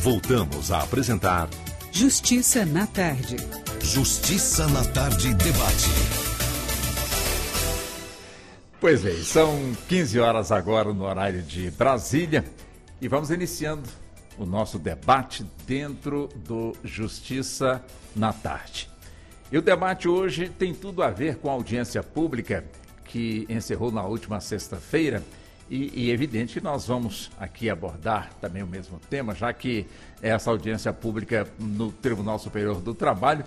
Voltamos a apresentar Justiça na Tarde. Justiça na Tarde Debate. Pois bem, são 15 horas agora no horário de Brasília e vamos iniciando o nosso debate dentro do Justiça na Tarde. E o debate hoje tem tudo a ver com a audiência pública que encerrou na última sexta-feira e é evidente que nós vamos aqui abordar também o mesmo tema, já que essa audiência pública no Tribunal Superior do Trabalho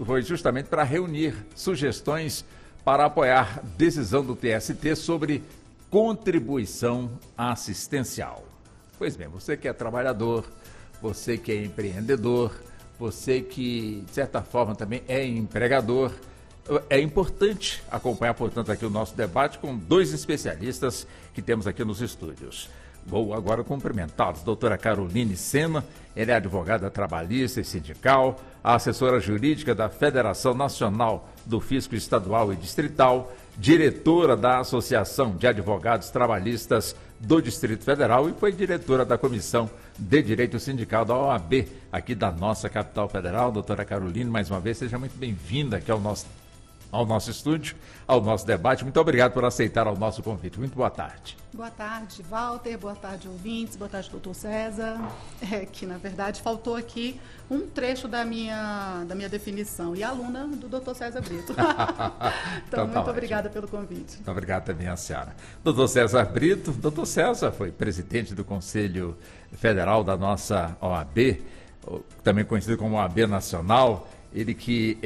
foi justamente para reunir sugestões para apoiar decisão do TST sobre contribuição assistencial. Pois bem, você que é trabalhador, você que é empreendedor, você que, de certa forma, também é empregador, é importante acompanhar, portanto, aqui o nosso debate com dois especialistas que temos aqui nos estúdios. Vou agora cumprimentá-los. Doutora Caroline Sena, ela é advogada trabalhista e sindical, assessora jurídica da Federação Nacional do Fisco Estadual e Distrital, diretora da Associação de Advogados Trabalhistas do Distrito Federal e foi diretora da Comissão de Direito Sindical da OAB, aqui da nossa capital federal. Doutora Caroline, mais uma vez, seja muito bem-vinda aqui ao nosso estúdio, ao nosso debate. Muito obrigado por aceitar o nosso convite. Muito boa tarde. Boa tarde, Walter. Boa tarde, ouvintes. Boa tarde, doutor César. Que, na verdade, faltou aqui um trecho da minha definição. E aluna do doutor César Brito. Então, muito obrigada pelo convite. Muito obrigado também a senhora. Doutor César Brito. Doutor César foi presidente do Conselho Federal da nossa OAB, também conhecido como OAB Nacional. Ele que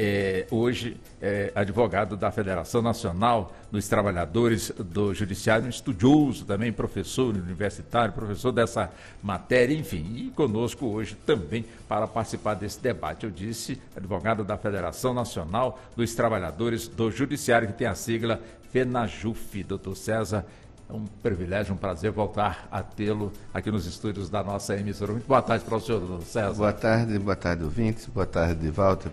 hoje é advogado da Federação Nacional dos Trabalhadores do Judiciário, estudioso também, professor universitário, professor dessa matéria, enfim, e conosco hoje também para participar desse debate. Eu disse, advogado da Federação Nacional dos Trabalhadores do Judiciário, que tem a sigla FENAJUF. Doutor César, é um privilégio, um prazer voltar a tê-lo aqui nos estúdios da nossa emissora. Muito boa tarde para o senhor, doutor César. Boa tarde, ouvintes. Boa tarde, Walter.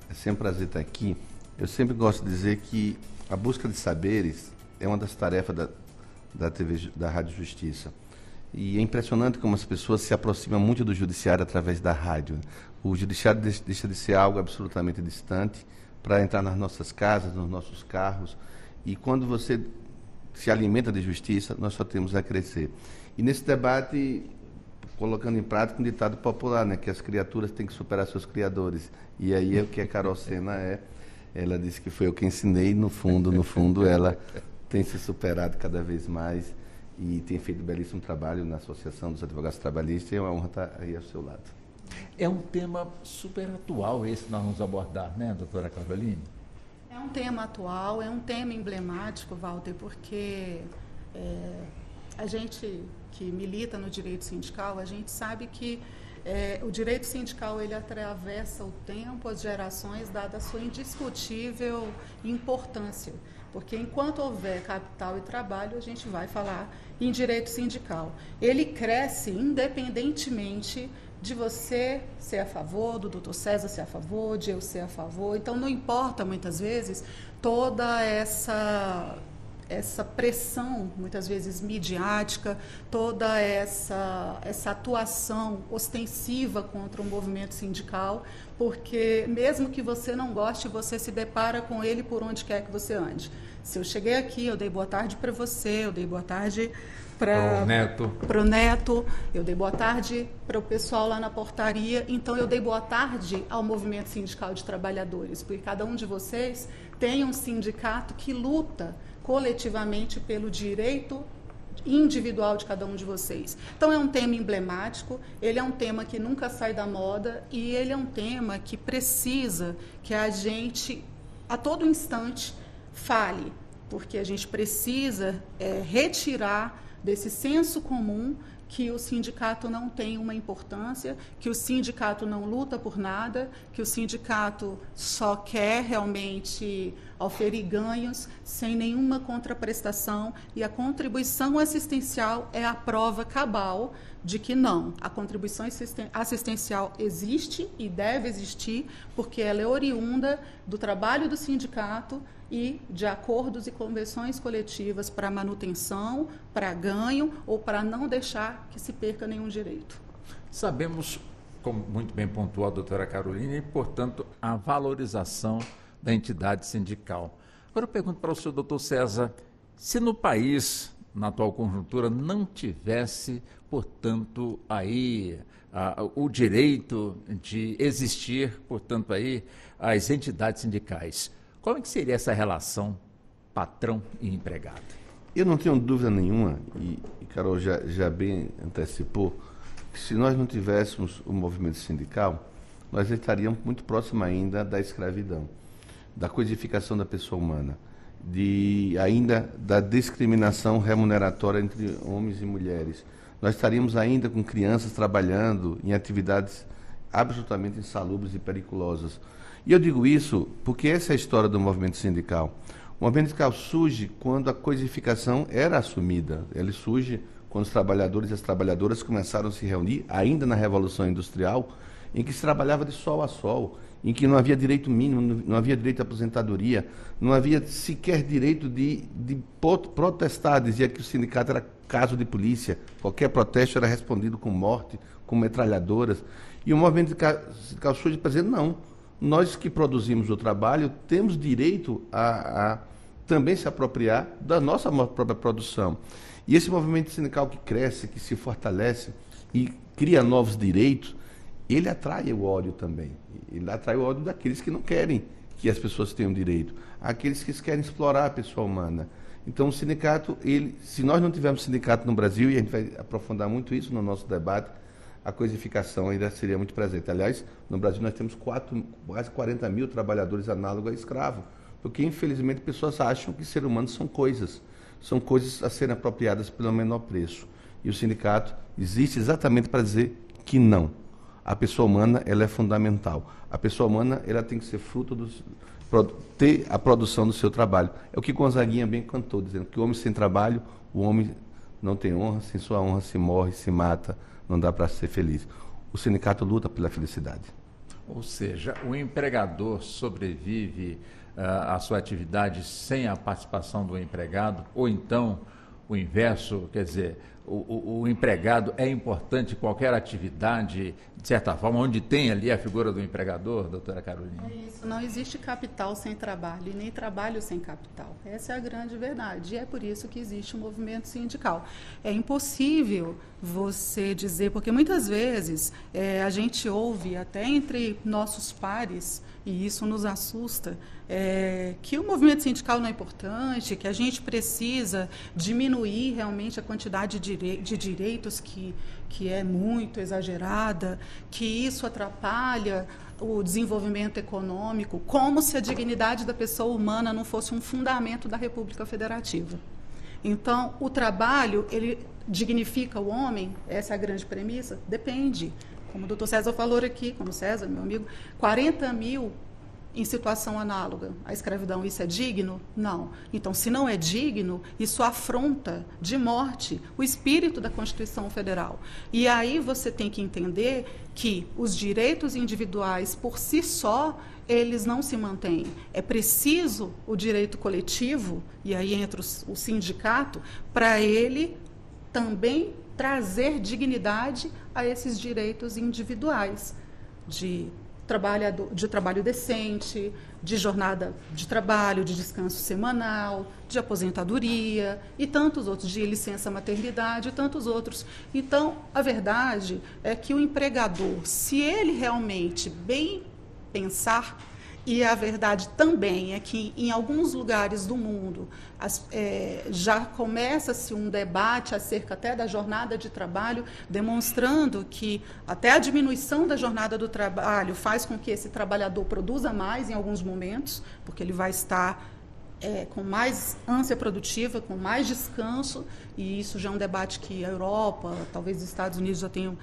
É sempre um prazer estar aqui. Eu sempre gosto de dizer que a busca de saberes é uma das tarefas da TV, da Rádio Justiça. E é impressionante como as pessoas se aproximam muito do judiciário através da rádio. O judiciário deixa de ser algo absolutamente distante para entrar nas nossas casas, nos nossos carros. E quando você se alimenta de justiça, nós só temos a crescer. E nesse debate, colocando em prática um ditado popular, né, que as criaturas têm que superar seus criadores. E aí é o que a Carol Sena é. Ela disse que foi eu que ensinei, no fundo, ela tem se superado cada vez mais e tem feito um belíssimo trabalho na Associação dos Advogados Trabalhistas, e é uma honra estar aí ao seu lado. É um tema super atual esse que nós vamos abordar, né, doutora Caroline? É um tema atual, é um tema emblemático, Walter, porque a gente que milita no direito sindical, a gente sabe que o direito sindical ele atravessa o tempo, as gerações, dada a sua indiscutível importância. Porque enquanto houver capital e trabalho, a gente vai falar em direito sindical. Ele cresce independentemente de você ser a favor, do doutor César ser a favor, de eu ser a favor. Então, não importa, muitas vezes, toda essa pressão, muitas vezes midiática, toda essa atuação ostensiva contra o movimento sindical, porque mesmo que você não goste, você se depara com ele por onde quer que você ande. Se eu cheguei aqui, eu dei boa tarde para você, eu dei boa tarde para o Neto, eu dei boa tarde para o pessoal lá na portaria, então eu dei boa tarde ao movimento sindical de trabalhadores, porque cada um de vocês tem um sindicato que luta coletivamente pelo direito individual de cada um de vocês. Então é um tema emblemático, ele é um tema que nunca sai da moda e ele é um tema que precisa que a gente, a todo instante, fale, porque a gente precisa retirar desse senso comum que o sindicato não tem uma importância, que o sindicato não luta por nada, que o sindicato só quer realmente oferir ganhos sem nenhuma contraprestação, e a contribuição assistencial é a prova cabal de que não. A contribuição assistencial existe e deve existir porque ela é oriunda do trabalho do sindicato e de acordos e convenções coletivas para manutenção, para ganho ou para não deixar que se perca nenhum direito. Sabemos, como muito bem pontuou a doutora Carolina, e, portanto, a valorização da entidade sindical. Agora eu pergunto para o senhor, doutor César, se no país, na atual conjuntura, não tivesse, portanto, aí o direito de existir, portanto, aí as entidades sindicais, como é que seria essa relação patrão e empregado? Eu não tenho dúvida nenhuma, e Carol já bem antecipou, que se nós não tivéssemos o movimento sindical, nós estaríamos muito próximo ainda da escravidão, da codificação da pessoa humana, ainda da discriminação remuneratória entre homens e mulheres. Nós estaríamos ainda com crianças trabalhando em atividades absolutamente insalubres e periculosas. E eu digo isso porque essa é a história do movimento sindical. O movimento sindical surge quando a codificação era assumida. Ele surge quando os trabalhadores e as trabalhadoras começaram a se reunir, ainda na Revolução Industrial, em que se trabalhava de sol a sol, em que não havia direito mínimo, não havia direito à aposentadoria, não havia sequer direito de protestar, dizia que o sindicato era caso de polícia, qualquer protesto era respondido com morte, com metralhadoras, e o movimento sindical surge para dizer, não, nós que produzimos o trabalho temos direito a também se apropriar da nossa própria produção. E esse movimento sindical que cresce, que se fortalece e cria novos direitos, ele atrai o ódio também. Ele atrai o ódio daqueles que não querem que as pessoas tenham direito, aqueles que querem explorar a pessoa humana. Então, o sindicato, se nós não tivermos sindicato no Brasil, e a gente vai aprofundar muito isso no nosso debate, a codificação ainda seria muito presente. Aliás, no Brasil nós temos quase 40 mil trabalhadores análogos a escravo, porque, infelizmente, pessoas acham que seres humanos são coisas a serem apropriadas pelo menor preço. E o sindicato existe exatamente para dizer que não. A pessoa humana, ela é fundamental. A pessoa humana, ela tem que ser fruto ter a produção do seu trabalho. É o que Gonzaguinha bem cantou, dizendo que o homem sem trabalho, o homem não tem honra, sem sua honra se morre, se mata, não dá para ser feliz. O sindicato luta pela felicidade. Ou seja, o empregador sobrevive à sua atividade sem a participação do empregado, ou então o inverso, quer dizer, o empregado é importante em qualquer atividade, de certa forma, onde tem ali a figura do empregador, doutora Carolina? É isso, não existe capital sem trabalho e nem trabalho sem capital. Essa é a grande verdade e é por isso que existe o movimento sindical. É impossível você dizer, porque muitas vezes a gente ouve até entre nossos pares, e isso nos assusta, que o movimento sindical não é importante, que a gente precisa diminuir realmente a quantidade de direitos que é muito exagerada, que isso atrapalha o desenvolvimento econômico, como se a dignidade da pessoa humana não fosse um fundamento da República Federativa. Então, o trabalho, ele dignifica o homem? Essa é a grande premissa? Depende. Como o doutor César falou aqui, como César, meu amigo, 40 mil em situação análoga à escravidão, isso é digno? Não. Então, se não é digno, isso afronta de morte o espírito da Constituição Federal. E aí você tem que entender que os direitos individuais, por si só, eles não se mantêm. É preciso o direito coletivo, e aí entra o sindicato, para ele também trazer dignidade a esses direitos individuais de trabalho decente, de jornada de trabalho, de descanso semanal, de aposentadoria e tantos outros, de licença maternidade e tantos outros. Então, a verdade é que o empregador, se ele realmente bem pensar, e a verdade também é que em alguns lugares do mundo já começa-se um debate acerca até da jornada de trabalho, demonstrando que até a diminuição da jornada do trabalho faz com que esse trabalhador produza mais em alguns momentos, porque ele vai estar com mais ânsia produtiva, com mais descanso, e isso já é um debate que a Europa, talvez os Estados Unidos já tenham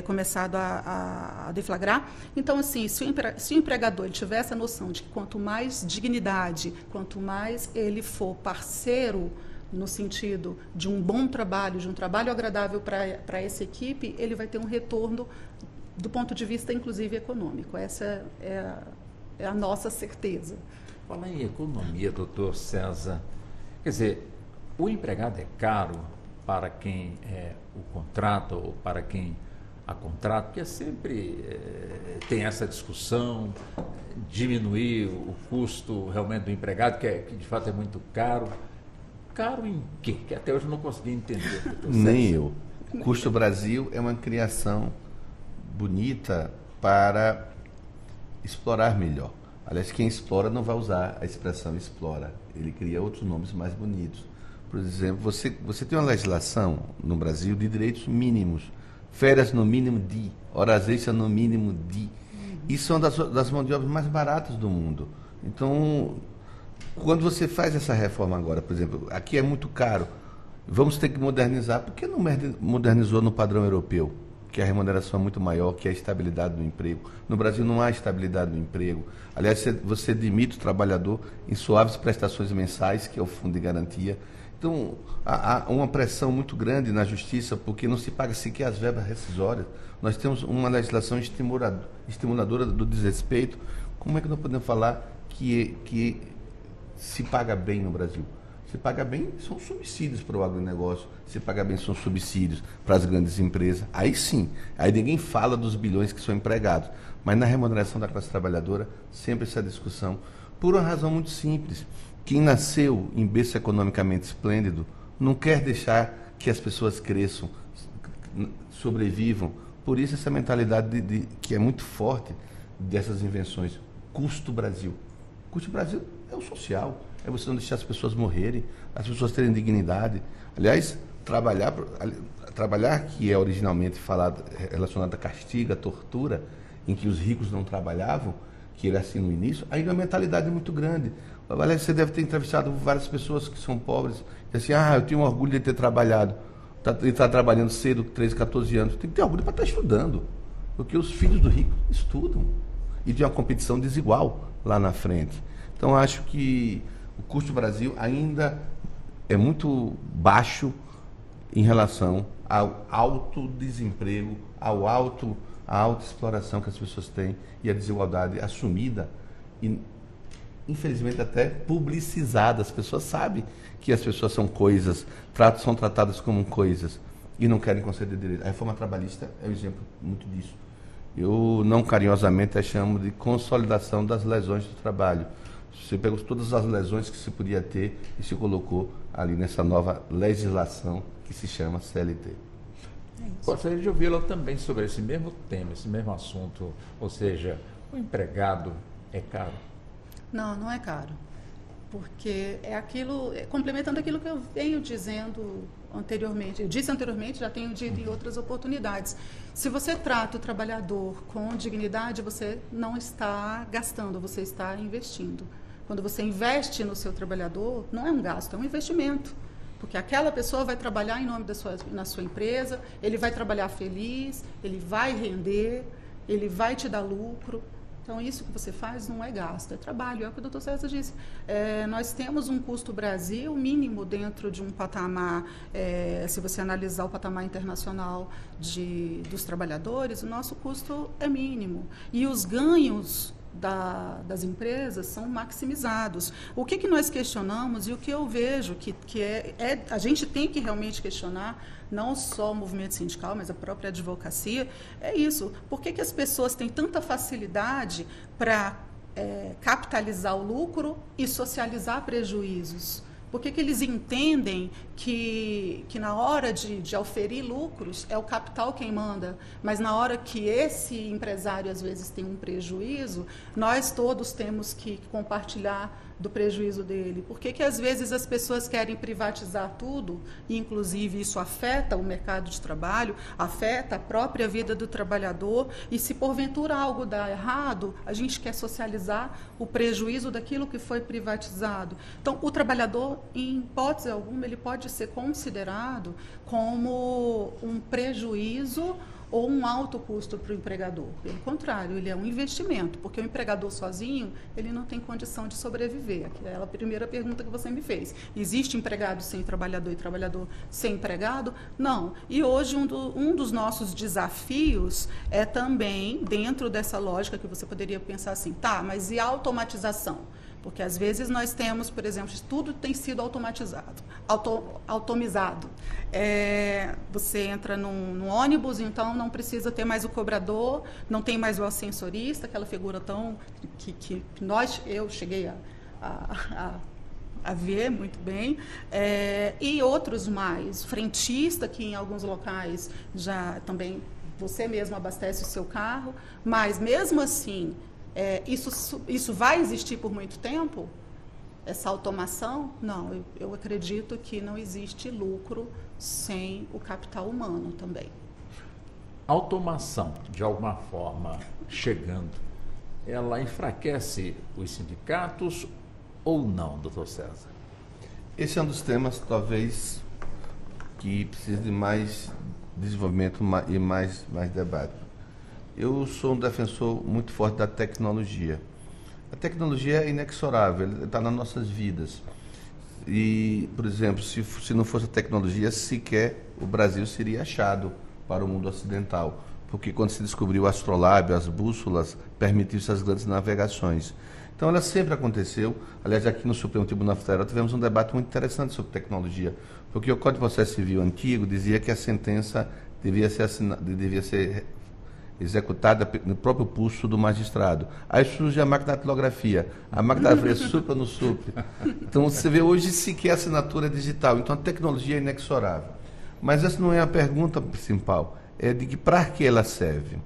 começado a deflagrar. Então, assim, se o empregador ele tiver essa noção de que quanto mais dignidade, quanto mais ele for parceiro no sentido de um bom trabalho, de um trabalho agradável para essa equipe, ele vai ter um retorno do ponto de vista, inclusive, econômico. Essa é a nossa certeza. Falar em economia, doutor César, quer dizer, o empregado é caro para quem o contrata ou para quem a contrato, porque sempre tem essa discussão, diminuir o custo realmente do empregado, que de fato é muito caro. Caro em quê? Que até hoje eu não consegui entender. Nem eu. Custo Brasil é uma criação bonita para explorar melhor. Aliás, quem explora não vai usar a expressão explora. Ele cria outros nomes mais bonitos. Por exemplo, você tem uma legislação no Brasil de direitos mínimos. Férias no mínimo de, horas extras no mínimo de. Isso são das mãos de obras mais baratas do mundo. Então, quando você faz essa reforma agora, por exemplo, aqui é muito caro, vamos ter que modernizar. Por que não modernizou no padrão europeu? Que a remuneração é muito maior, que a estabilidade do emprego. No Brasil não há estabilidade do emprego. Aliás, você demite o trabalhador em suaves prestações mensais, que é o fundo de garantia. Então, há uma pressão muito grande na justiça, porque não se paga sequer as verbas rescisórias. Nós temos uma legislação estimuladora do desrespeito. Como é que nós podemos falar que se paga bem no Brasil? Se paga bem, são subsídios para o agronegócio. Se paga bem, são subsídios para as grandes empresas. Aí sim, aí ninguém fala dos bilhões que são empregados. Mas na remuneração da classe trabalhadora, sempre essa discussão, por uma razão muito simples. Quem nasceu em berço economicamente esplêndido não quer deixar que as pessoas cresçam, sobrevivam. Por isso essa mentalidade que é muito forte dessas invenções. Custo Brasil. Custo Brasil é o social. É você não deixar as pessoas morrerem, as pessoas terem dignidade. Aliás, trabalhar que é originalmente relacionado a castigo, a tortura, em que os ricos não trabalhavam, que era assim no início, aí uma mentalidade muito grande. Aliás, você deve ter entrevistado várias pessoas que são pobres, e assim, eu tenho orgulho de ter trabalhado, de estar trabalhando cedo, 13, 14 anos. Tem que ter orgulho para estar estudando, porque os filhos do rico estudam, e tem uma competição desigual lá na frente. Então, acho que o custo Brasil ainda é muito baixo em relação ao alto desemprego, à alta exploração que as pessoas têm e a desigualdade assumida e, infelizmente, até publicizada. As pessoas sabem que as pessoas são coisas, são tratadas como coisas e não querem conceder direito. A reforma trabalhista é um exemplo muito disso. Eu, não carinhosamente, a chamo de consolidação das lesões do trabalho. Você pegou todas as lesões que se podia ter e se colocou ali nessa nova legislação que se chama CLT. Gostaria de ouvi-la também sobre esse mesmo tema, esse mesmo assunto. Ou seja, o empregado é caro? Não, não é caro. Porque é aquilo, complementando aquilo que eu venho dizendo anteriormente. Eu disse anteriormente, já tenho dito em outras oportunidades. Se você trata o trabalhador com dignidade, você não está gastando, você está investindo. Quando você investe no seu trabalhador, não é um gasto, é um investimento. Porque aquela pessoa vai trabalhar em nome na sua empresa, ele vai trabalhar feliz, ele vai render, ele vai te dar lucro. Então, isso que você faz não é gasto, é trabalho. É o que o doutor César disse. Nós temos um custo Brasil mínimo dentro de um patamar, se você analisar o patamar internacional dos trabalhadores, o nosso custo é mínimo. E os ganhos das empresas são maximizados. O que nós questionamos e o que eu vejo que a gente tem que realmente questionar, não só o movimento sindical, mas a própria advocacia, é isso. Por que as pessoas têm tanta facilidade para capitalizar o lucro e socializar prejuízos? Por que eles entendem que na hora de auferir lucros é o capital quem manda, mas na hora que esse empresário às vezes tem um prejuízo, nós todos temos que compartilhar do prejuízo dele? Por que às vezes as pessoas querem privatizar tudo, e inclusive isso afeta o mercado de trabalho, afeta a própria vida do trabalhador, e se porventura algo dá errado, a gente quer socializar o prejuízo daquilo que foi privatizado. Então, o trabalhador, em hipótese alguma, ele pode ser considerado como um prejuízo ou um alto custo para o empregador. Pelo contrário, ele é um investimento, porque o empregador sozinho, ele não tem condição de sobreviver. Aquela primeira pergunta que você me fez. Existe empregado sem trabalhador e trabalhador sem empregado? Não. E hoje um dos nossos desafios é também, dentro dessa lógica que você poderia pensar assim, tá, mas e a automatização? Porque às vezes nós temos, por exemplo, tudo tem sido automatizado, automizado. Você entra num ônibus, então não precisa ter mais o cobrador, não tem mais o ascensorista, aquela figura tão que eu cheguei a ver muito bem, e outros mais, frentista, que em alguns locais já também você mesmo abastece o seu carro, mas mesmo assim, isso vai existir por muito tempo? Essa automação? Não, eu acredito que não existe lucro sem o capital humano também. A automação, de alguma forma, chegando, ela enfraquece os sindicatos ou não, doutor César? Esse é um dos temas, talvez, que precisa de mais desenvolvimento e mais debate. Eu sou um defensor muito forte da tecnologia. A tecnologia é inexorável, está nas nossas vidas. E, por exemplo, se não fosse a tecnologia, sequer o Brasil seria achado para o mundo ocidental. Porque quando se descobriu o astrolábio, as bússolas, permitiu essas grandes navegações. Então, ela sempre aconteceu. Aliás, aqui no Supremo Tribunal Federal tivemos um debate muito interessante sobre tecnologia. Porque o Código de Processo Civil antigo dizia que a sentença devia ser executada no próprio pulso do magistrado. Aí surge a máquina da datilografia. A máquina da datilografia supra no supre. Então, você vê hoje sequer a assinatura é digital. Então, a tecnologia é inexorável. Mas essa não é a pergunta principal. É de que para que ela serve?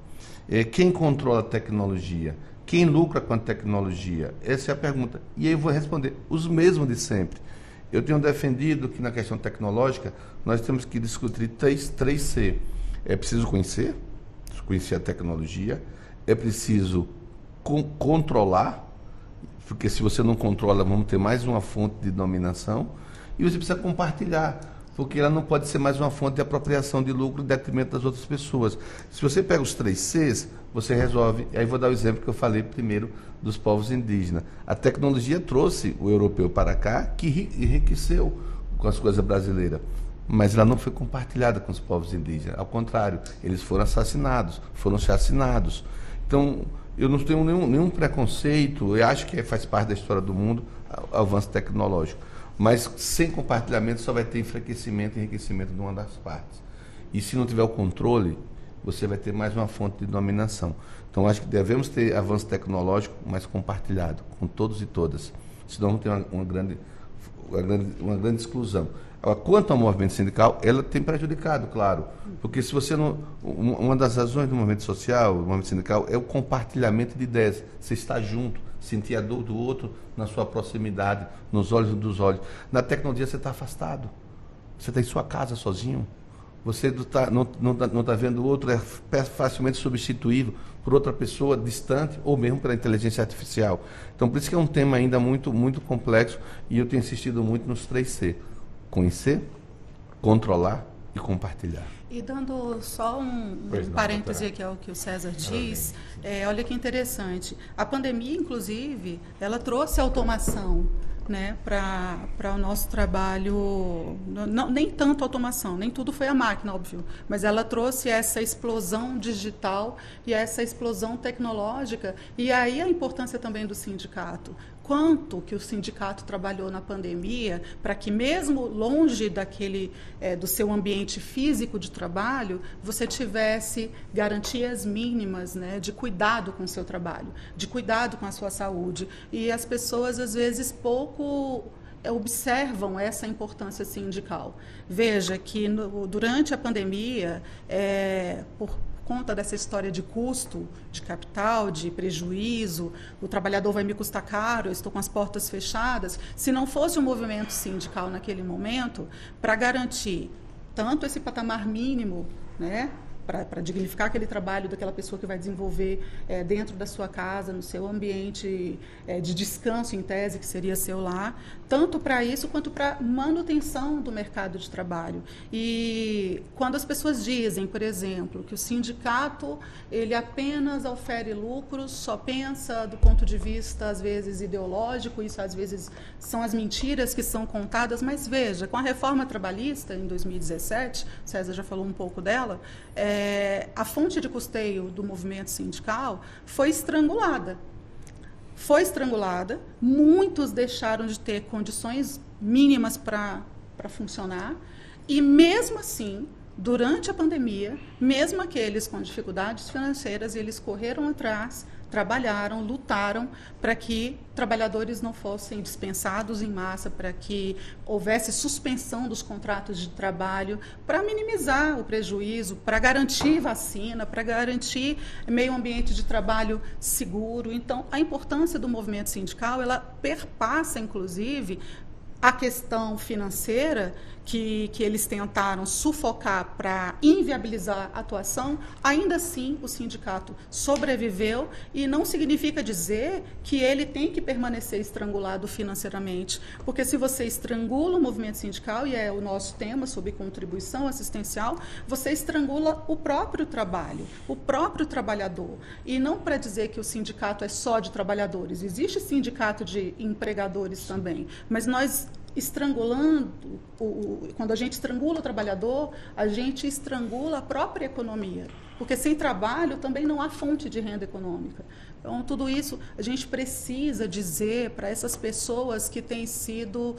Quem controla a tecnologia? Quem lucra com a tecnologia? Essa é a pergunta. E aí eu vou responder, os mesmos de sempre. Eu tenho defendido que na questão tecnológica nós temos que discutir 3C. É preciso conhecer a tecnologia, é preciso controlar, porque se você não controla, vamos ter mais uma fonte de dominação, e você precisa compartilhar, porque ela não pode ser mais uma fonte de apropriação de lucro em detrimento das outras pessoas. Se você pega os 3Cs, você resolve. Aí vou dar o exemplo que eu falei primeiro dos povos indígenas. A tecnologia trouxe o europeu para cá, que enriqueceu com as coisas brasileiras, mas ela não foi compartilhada com os povos indígenas. Ao contrário, eles foram assassinados, foram chacinados. Então, eu não tenho nenhum preconceito, eu acho que faz parte da história do mundo o avanço tecnológico. Mas sem compartilhamento só vai ter enfraquecimento e enriquecimento de uma das partes. E se não tiver o controle, você vai ter mais uma fonte de dominação. Então, acho que devemos ter avanço tecnológico, mas compartilhado, com todos e todas. Senão vamos ter uma grande exclusão. Agora, quanto ao movimento sindical, ela tem prejudicado, claro. Porque se você não... Uma das razões do movimento social, do movimento sindical, é o compartilhamento de ideias. Você está junto, sentir a dor do outro na sua proximidade, nos olhos dos olhos. Na tecnologia você está afastado. Você está em sua casa sozinho. Você não está vendo o outro, é facilmente substituível por outra pessoa distante ou mesmo pela inteligência artificial. Então, por isso que é um tema ainda muito, muito complexo e eu tenho insistido muito nos 3C. Conhecer, controlar e compartilhar. E dando só um parêntese aqui ao que o César diz, olha que interessante. A pandemia, inclusive, ela trouxe automação, né, para o nosso trabalho. Não, nem tanto automação, nem tudo foi a máquina, óbvio, mas ela trouxe essa explosão digital e essa explosão tecnológica. E aí a importância também do sindicato. Quanto que o sindicato trabalhou na pandemia para que, mesmo longe do seu ambiente físico de trabalho, você tivesse garantias mínimas, né, de cuidado com o seu trabalho, de cuidado com a sua saúde. E as pessoas, às vezes, pouco observam essa importância sindical. Veja que durante a pandemia, por conta dessa história de custo, de capital, de prejuízo, o trabalhador vai me custar caro, eu estou com as portas fechadas. Se não fosse um movimento sindical naquele momento, para garantir tanto esse patamar mínimo, né, para dignificar aquele trabalho daquela pessoa que vai desenvolver dentro da sua casa, no seu ambiente de descanso, em tese, que seria seu lar, tanto para isso quanto para manutenção do mercado de trabalho. E quando as pessoas dizem, por exemplo, que o sindicato ele apenas ofere lucros, só pensa do ponto de vista, às vezes, ideológico, isso às vezes são as mentiras que são contadas, mas veja, com a reforma trabalhista em 2017, César já falou um pouco dela, a fonte de custeio do movimento sindical foi estrangulada. foi estrangulada, muitos deixaram de ter condições mínimas para funcionar, e mesmo assim, durante a pandemia, mesmo aqueles com dificuldades financeiras, eles correram atrás, trabalharam, lutaram para que trabalhadores não fossem dispensados em massa, para que houvesse suspensão dos contratos de trabalho, para minimizar o prejuízo, para garantir vacina, para garantir meio ambiente de trabalho seguro. Então, a importância do movimento sindical, ela perpassa, inclusive, a questão financeira que eles tentaram sufocar para inviabilizar a atuação. Ainda assim, o sindicato sobreviveu, e não significa dizer que ele tem que permanecer estrangulado financeiramente, porque se você estrangula o movimento sindical, e é o nosso tema sobre contribuição assistencial, você estrangula o próprio trabalho, o próprio trabalhador. E não para dizer que o sindicato é só de trabalhadores, existe sindicato de empregadores também, mas nós estrangulando, quando a gente estrangula o trabalhador, a gente estrangula a própria economia, porque sem trabalho também não há fonte de renda econômica. Então, tudo isso a gente precisa dizer para essas pessoas que têm sido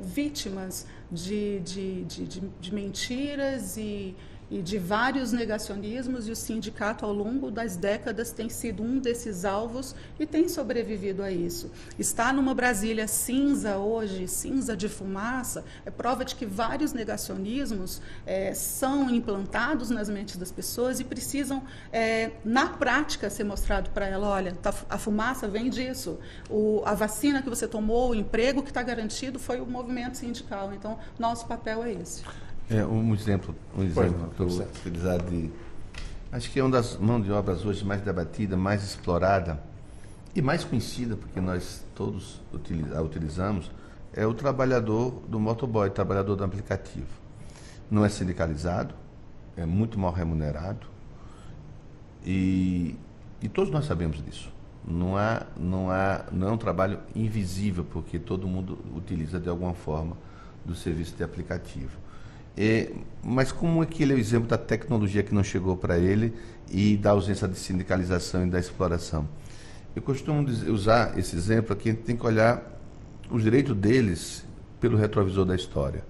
vítimas de mentiras e de vários negacionismos, e o sindicato, ao longo das décadas, tem sido um desses alvos e tem sobrevivido a isso. Está numa Brasília cinza hoje, cinza de fumaça, é prova de que vários negacionismos são implantados nas mentes das pessoas e precisam, na prática, ser mostrado para ela: olha, a fumaça vem disso, a vacina que você tomou, o emprego que está garantido foi o movimento sindical. Então, nosso papel é esse. Um exemplo que eu vou utilizar acho que é uma das mãos de obras hoje mais debatida, mais explorada e mais conhecida, porque nós todos a utilizamos, é o trabalhador do motoboy, trabalhador do aplicativo. Não é sindicalizado, é muito mal remunerado, e todos nós sabemos disso. Não é um trabalho invisível, porque todo mundo utiliza de alguma forma do serviço de aplicativo. Mas como é que ele é o exemplo da tecnologia que não chegou para ele e da ausência de sindicalização e da exploração? Eu costumo usar esse exemplo aqui. A gente tem que olhar os direitos deles pelo retrovisor da história.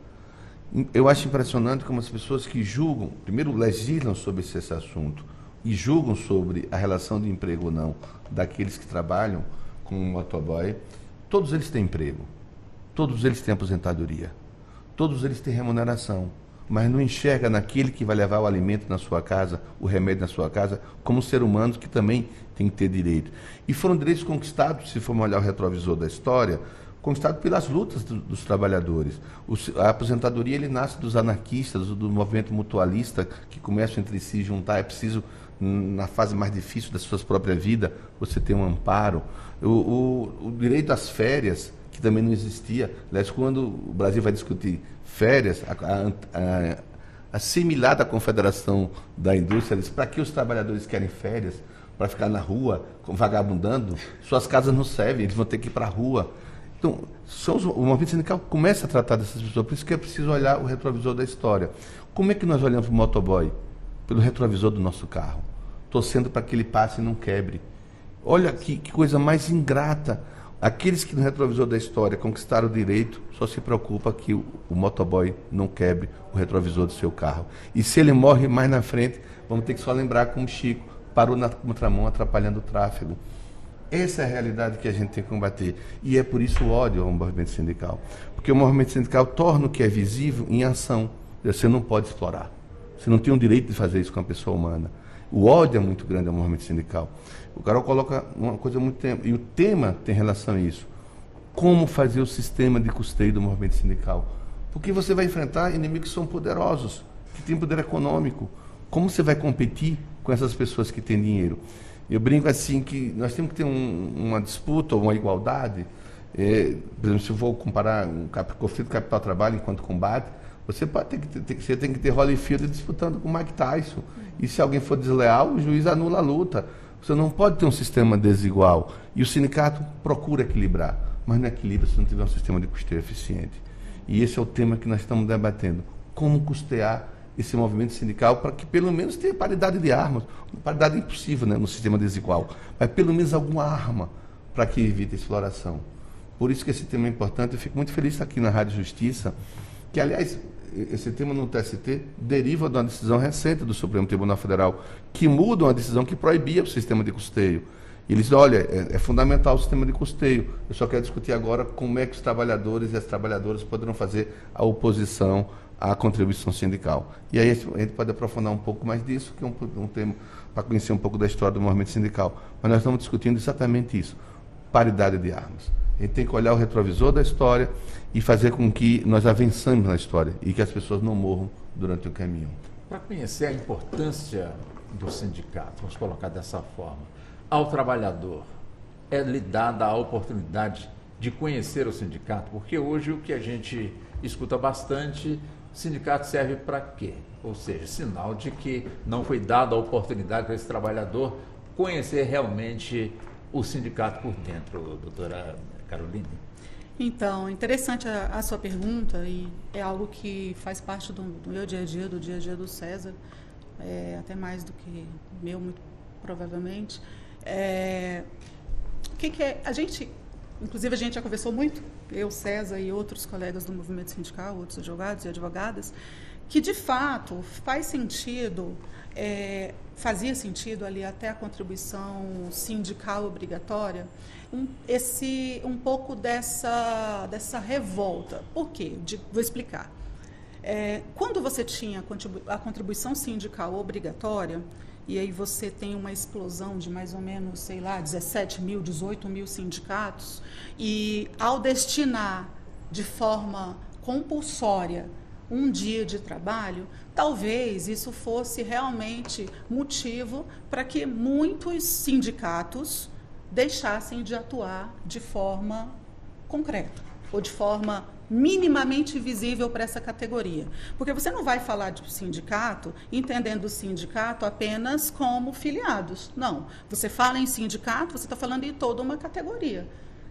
Eu acho impressionante como as pessoas que julgam, primeiro legislam sobre esse assunto e julgam sobre a relação de emprego ou não daqueles que trabalham com o motoboy. Todos eles têm emprego, todos eles têm aposentadoria, todos eles têm remuneração, mas não enxerga naquele que vai levar o alimento na sua casa, o remédio na sua casa, como ser humano que também tem que ter direito. E foram direitos conquistados, se formos olhar o retrovisor da história, conquistados pelas lutas dos trabalhadores. A aposentadoria, ele nasce dos anarquistas, do movimento mutualista, que começam entre si juntar. É preciso, na fase mais difícil da sua própria vida, você ter um amparo. O direito às férias, que também não existia. Aliás, quando o Brasil vai discutir férias, a similar da Confederação da Indústria diz: para que os trabalhadores querem férias? Para ficar na rua, vagabundando? Suas casas não servem, eles vão ter que ir para a rua. Então, o movimento sindical começa a tratar dessas pessoas, por isso que é preciso olhar o retrovisor da história. Como é que nós olhamos para o motoboy? Pelo retrovisor do nosso carro, torcendo para que ele passe e não quebre. Olha que coisa mais ingrata. Aqueles que no retrovisor da história conquistaram o direito só se preocupa que o motoboy não quebre o retrovisor do seu carro. E se ele morre mais na frente, vamos ter que só lembrar como Chico parou na contramão atrapalhando o tráfego. Essa é a realidade que a gente tem que combater. E é por isso o ódio ao movimento sindical. Porque o movimento sindical torna o que é visível em ação. Você não pode explorar. Você não tem o direito de fazer isso com a pessoa humana. O ódio é muito grande ao movimento sindical. O Carol coloca uma coisa muito tempo, e o tema tem relação a isso. Como fazer o sistema de custeio do movimento sindical? Porque você vai enfrentar inimigos que são poderosos, que têm poder econômico. Como você vai competir com essas pessoas que têm dinheiro? Eu brinco assim que nós temos que ter uma disputa ou uma igualdade. Por exemplo, se eu vou comparar um conflito capital-trabalho enquanto combate, você tem que ter Holyfield disputando com Mike Tyson. E se alguém for desleal, o juiz anula a luta. Você não pode ter um sistema desigual. E o sindicato procura equilibrar, mas não equilibra se não tiver um sistema de custeio eficiente. E esse é o tema que nós estamos debatendo. Como custear esse movimento sindical para que pelo menos tenha paridade de armas. Paridade é impossível, né, no sistema desigual. Mas pelo menos alguma arma para que evite a exploração. Por isso que esse tema é importante. Eu fico muito feliz de estar aqui na Rádio Justiça, que, aliás, esse tema no TST deriva de uma decisão recente do Supremo Tribunal Federal, que muda uma decisão que proibia o sistema de custeio. E eles dizem, olha, é fundamental o sistema de custeio. Eu só quero discutir agora como é que os trabalhadores e as trabalhadoras poderão fazer a oposição à contribuição sindical. E aí a gente pode aprofundar um pouco mais disso, que é um tema para conhecer um pouco da história do movimento sindical. Mas nós estamos discutindo exatamente isso, paridade de armas. A gente tem que olhar o retrovisor da história e fazer com que nós avançamos na história e que as pessoas não morram durante o caminho. Para conhecer a importância do sindicato, vamos colocar dessa forma, ao trabalhador é lhe dada a oportunidade de conhecer o sindicato, porque hoje o que a gente escuta bastante, sindicato serve para quê? Ou seja, sinal de que não foi dada a oportunidade para esse trabalhador conhecer realmente o sindicato por dentro, doutora Caroline. Então, interessante a sua pergunta, e é algo que faz parte do meu dia a dia, do dia a dia do César, até mais do que meu, muito provavelmente. O que é? Inclusive a gente já conversou muito, eu, César e outros colegas do movimento sindical, outros advogados e advogadas, que de fato fazia sentido ali até a contribuição sindical obrigatória, um pouco dessa revolta. Por quê? Vou explicar. Quando você tinha a contribuição sindical obrigatória, e aí você tem uma explosão de mais ou menos, 17 mil, 18 mil sindicatos, e ao destinar de forma compulsória um dia de trabalho, talvez isso fosse realmente motivo para que muitos sindicatos deixassem de atuar de forma concreta, ou de forma minimamente visível para essa categoria. Porque você não vai falar de sindicato entendendo o sindicato apenas como filiados. Não. Você fala em sindicato, você está falando de toda uma categoria.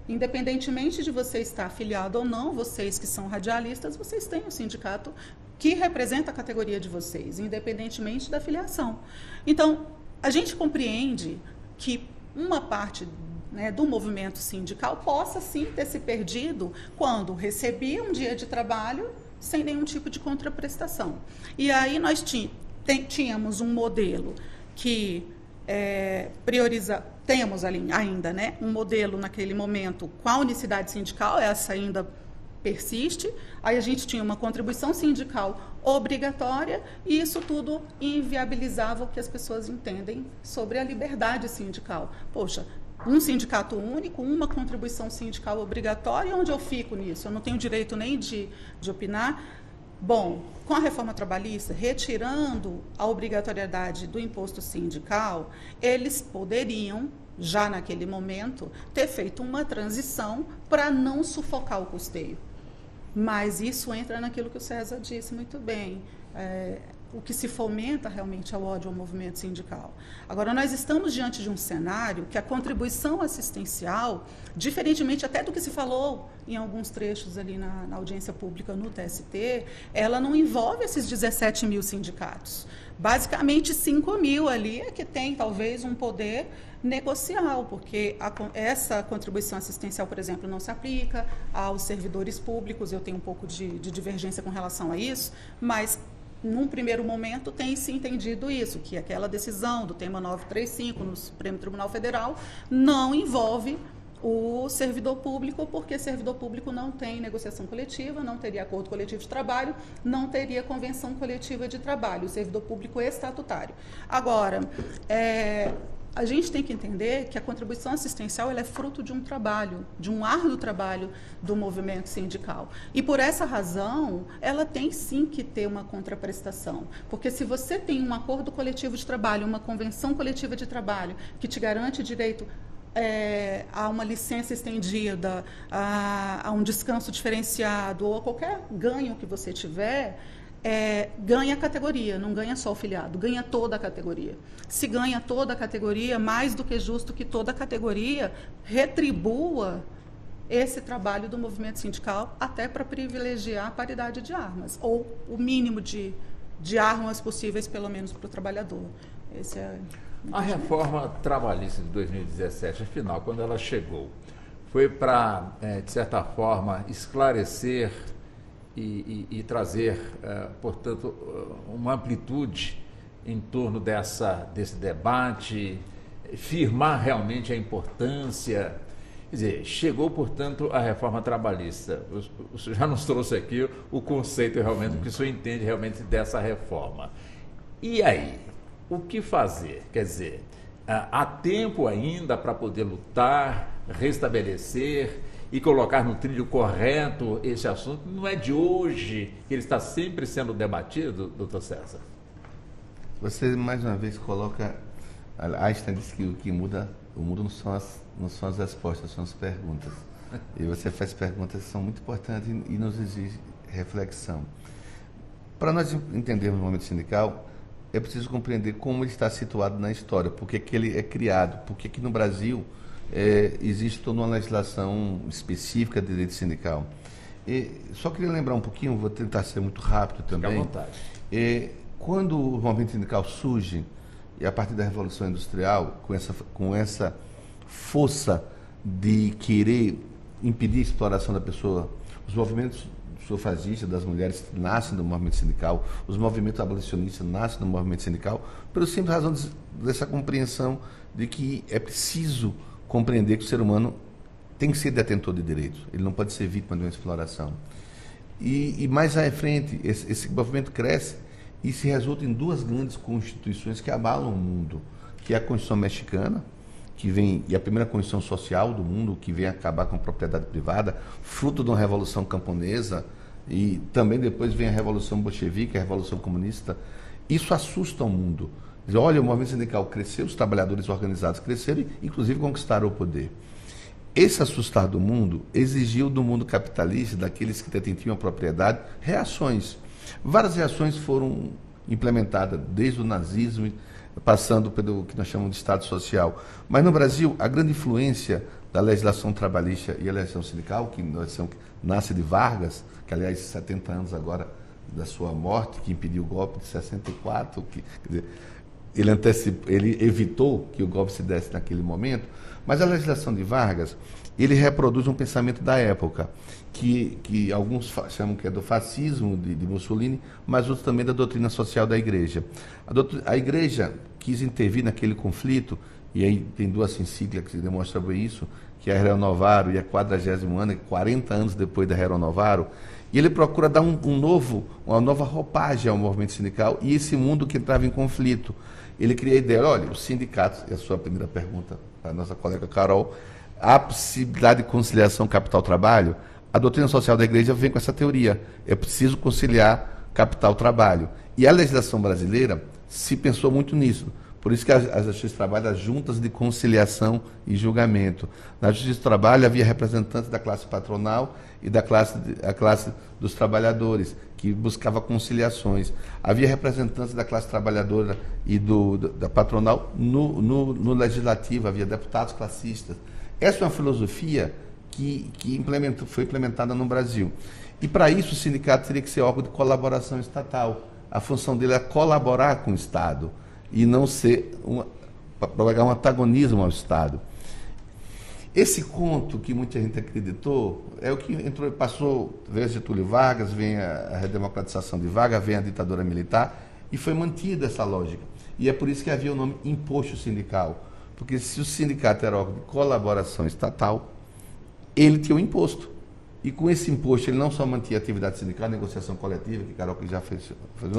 Independentemente de você estar afiliado ou não, vocês que são radialistas, vocês têm um sindicato que representa a categoria de vocês, independentemente da filiação. Então, a gente compreende que uma parte do movimento sindical possa sim ter se perdido quando recebia um dia de trabalho sem nenhum tipo de contraprestação. E aí nós tínhamos um modelo que temos ali ainda, um modelo naquele momento com a unicidade sindical, essa ainda persiste. Aí a gente tinha uma contribuição sindical obrigatória e isso tudo inviabilizava o que as pessoas entendem sobre a liberdade sindical. Poxa, um sindicato único, uma contribuição sindical obrigatória, onde eu fico nisso? Eu não tenho direito nem de opinar. Bom, com a reforma trabalhista, retirando a obrigatoriedade do imposto sindical, eles poderiam, já naquele momento, ter feito uma transição para não sufocar o custeio. Mas isso entra naquilo que o César disse muito bem. O que se fomenta realmente é o ódio ao movimento sindical. Agora, nós estamos diante de um cenário que a contribuição assistencial, diferentemente até do que se falou em alguns trechos ali na audiência pública no TST, ela não envolve esses 17 mil sindicatos. Basicamente, 5 mil ali é que tem, talvez, um poder negocial, porque essa contribuição assistencial, por exemplo, não se aplica aos servidores públicos. Eu tenho um pouco de divergência com relação a isso, mas num primeiro momento tem se entendido isso, que aquela decisão do tema 935 no Supremo Tribunal Federal não envolve o servidor público, porque servidor público não tem negociação coletiva, não teria acordo coletivo de trabalho, não teria convenção coletiva de trabalho, o servidor público é estatutário. Agora, a gente tem que entender que a contribuição assistencial ela é fruto de um trabalho, de um árduo trabalho do movimento sindical. E, por essa razão, ela tem sim que ter uma contraprestação. Porque se você tem um acordo coletivo de trabalho, uma convenção coletiva de trabalho, que te garante direito a uma licença estendida, a um descanso diferenciado, ou a qualquer ganho que você tiver, ganha a categoria, não ganha só o filiado, ganha toda a categoria. Se ganha toda a categoria, mais do que justo que toda a categoria retribua esse trabalho do movimento sindical, até para privilegiar a paridade de armas, ou o mínimo de armas possíveis, pelo menos, para o trabalhador. A reforma trabalhista de 2017, afinal, quando ela chegou, foi para, de certa forma, esclarecer e trazer, portanto, uma amplitude em torno desse debate, firmar realmente a importância. Quer dizer, chegou, portanto, a reforma trabalhista. O senhor já nos trouxe aqui o conceito realmente, o que o senhor entende realmente dessa reforma. E aí, o que fazer? Quer dizer, há tempo ainda para poder lutar, restabelecer e colocar no trilho correto esse assunto? Não é de hoje que ele está sempre sendo debatido, doutor César? Você, mais uma vez, coloca... Einstein disse que o que muda o mundo não são as respostas, são as perguntas. E você faz perguntas que são muito importantes e nos exige reflexão. Para nós entendermos o movimento sindical, é preciso compreender como ele está situado na história, por que ele é criado, por que no Brasil existe toda uma legislação específica de direito sindical. E só queria lembrar um pouquinho, vou tentar ser muito rápido também. Fique à vontade. Quando o movimento sindical surge, e a partir da Revolução Industrial, com essa força de querer impedir a exploração da pessoa, os movimentos sufragistas das mulheres nascem do movimento sindical, os movimentos abolicionistas nascem do movimento sindical, pela simples razão dessa compreensão de que é preciso compreender que o ser humano tem que ser detentor de direitos, ele não pode ser vítima de uma exploração. E mais à frente, esse movimento cresce e se resulta em duas grandes constituições que abalam o mundo, que é a Constituição Mexicana, que vem, e a primeira Constituição Social do mundo, que vem acabar com a propriedade privada, fruto de uma revolução camponesa, e também depois vem a Revolução Bolchevique, a Revolução Comunista. Isso assusta o mundo. Diz, olha, o movimento sindical cresceu, os trabalhadores organizados cresceram e, inclusive, conquistaram o poder. Esse assustar do mundo exigiu do mundo capitalista, daqueles que detinham a propriedade, reações. Várias reações foram implementadas, desde o nazismo, passando pelo que nós chamamos de Estado Social. Mas no Brasil, a grande influência da legislação trabalhista e a legislação sindical, que nasce de Vargas, que aliás, 70 anos agora da sua morte, que impediu o golpe de 64, quer dizer, ele evitou que o golpe se desse naquele momento, mas a legislação de Vargas, ele reproduz um pensamento da época, que alguns chamam que é do fascismo de Mussolini, mas outros também da doutrina social da Igreja. A Igreja quis intervir naquele conflito, e aí tem duas encíclicas que demonstram bem isso, que é a Rerum Novarum e a 40º ano, 40 anos depois da Rerum Novarum, e ele procura dar uma nova roupagem ao movimento sindical e esse mundo que entrava em conflito. Ele cria a ideia, olha, os sindicatos, e a sua primeira pergunta, a nossa colega Carol, a possibilidade de conciliação capital-trabalho, a doutrina social da Igreja vem com essa teoria. É preciso conciliar capital-trabalho. E a legislação brasileira se pensou muito nisso. Por isso que a Justiça do Trabalho, as juntas de conciliação e julgamento. Na Justiça do Trabalho havia representantes da classe patronal e a classe dos trabalhadores, que buscava conciliações. Havia representantes da classe trabalhadora e da patronal no legislativo, havia deputados classistas. Essa é uma filosofia que foi implementada no Brasil. E para isso o sindicato teria que ser órgão de colaboração estatal. A função dele é colaborar com o Estado e não ser propagar um antagonismo ao Estado. Esse conto que muita gente acreditou é o que passou, veio Getúlio Vargas, vem a redemocratização de Vargas, vem a ditadura militar e foi mantida essa lógica. E é por isso que havia o nome imposto sindical, porque se o sindicato era órgão de colaboração estatal, ele tinha um imposto. E com esse imposto ele não só mantinha a atividade sindical, a negociação coletiva, que Carol já fez,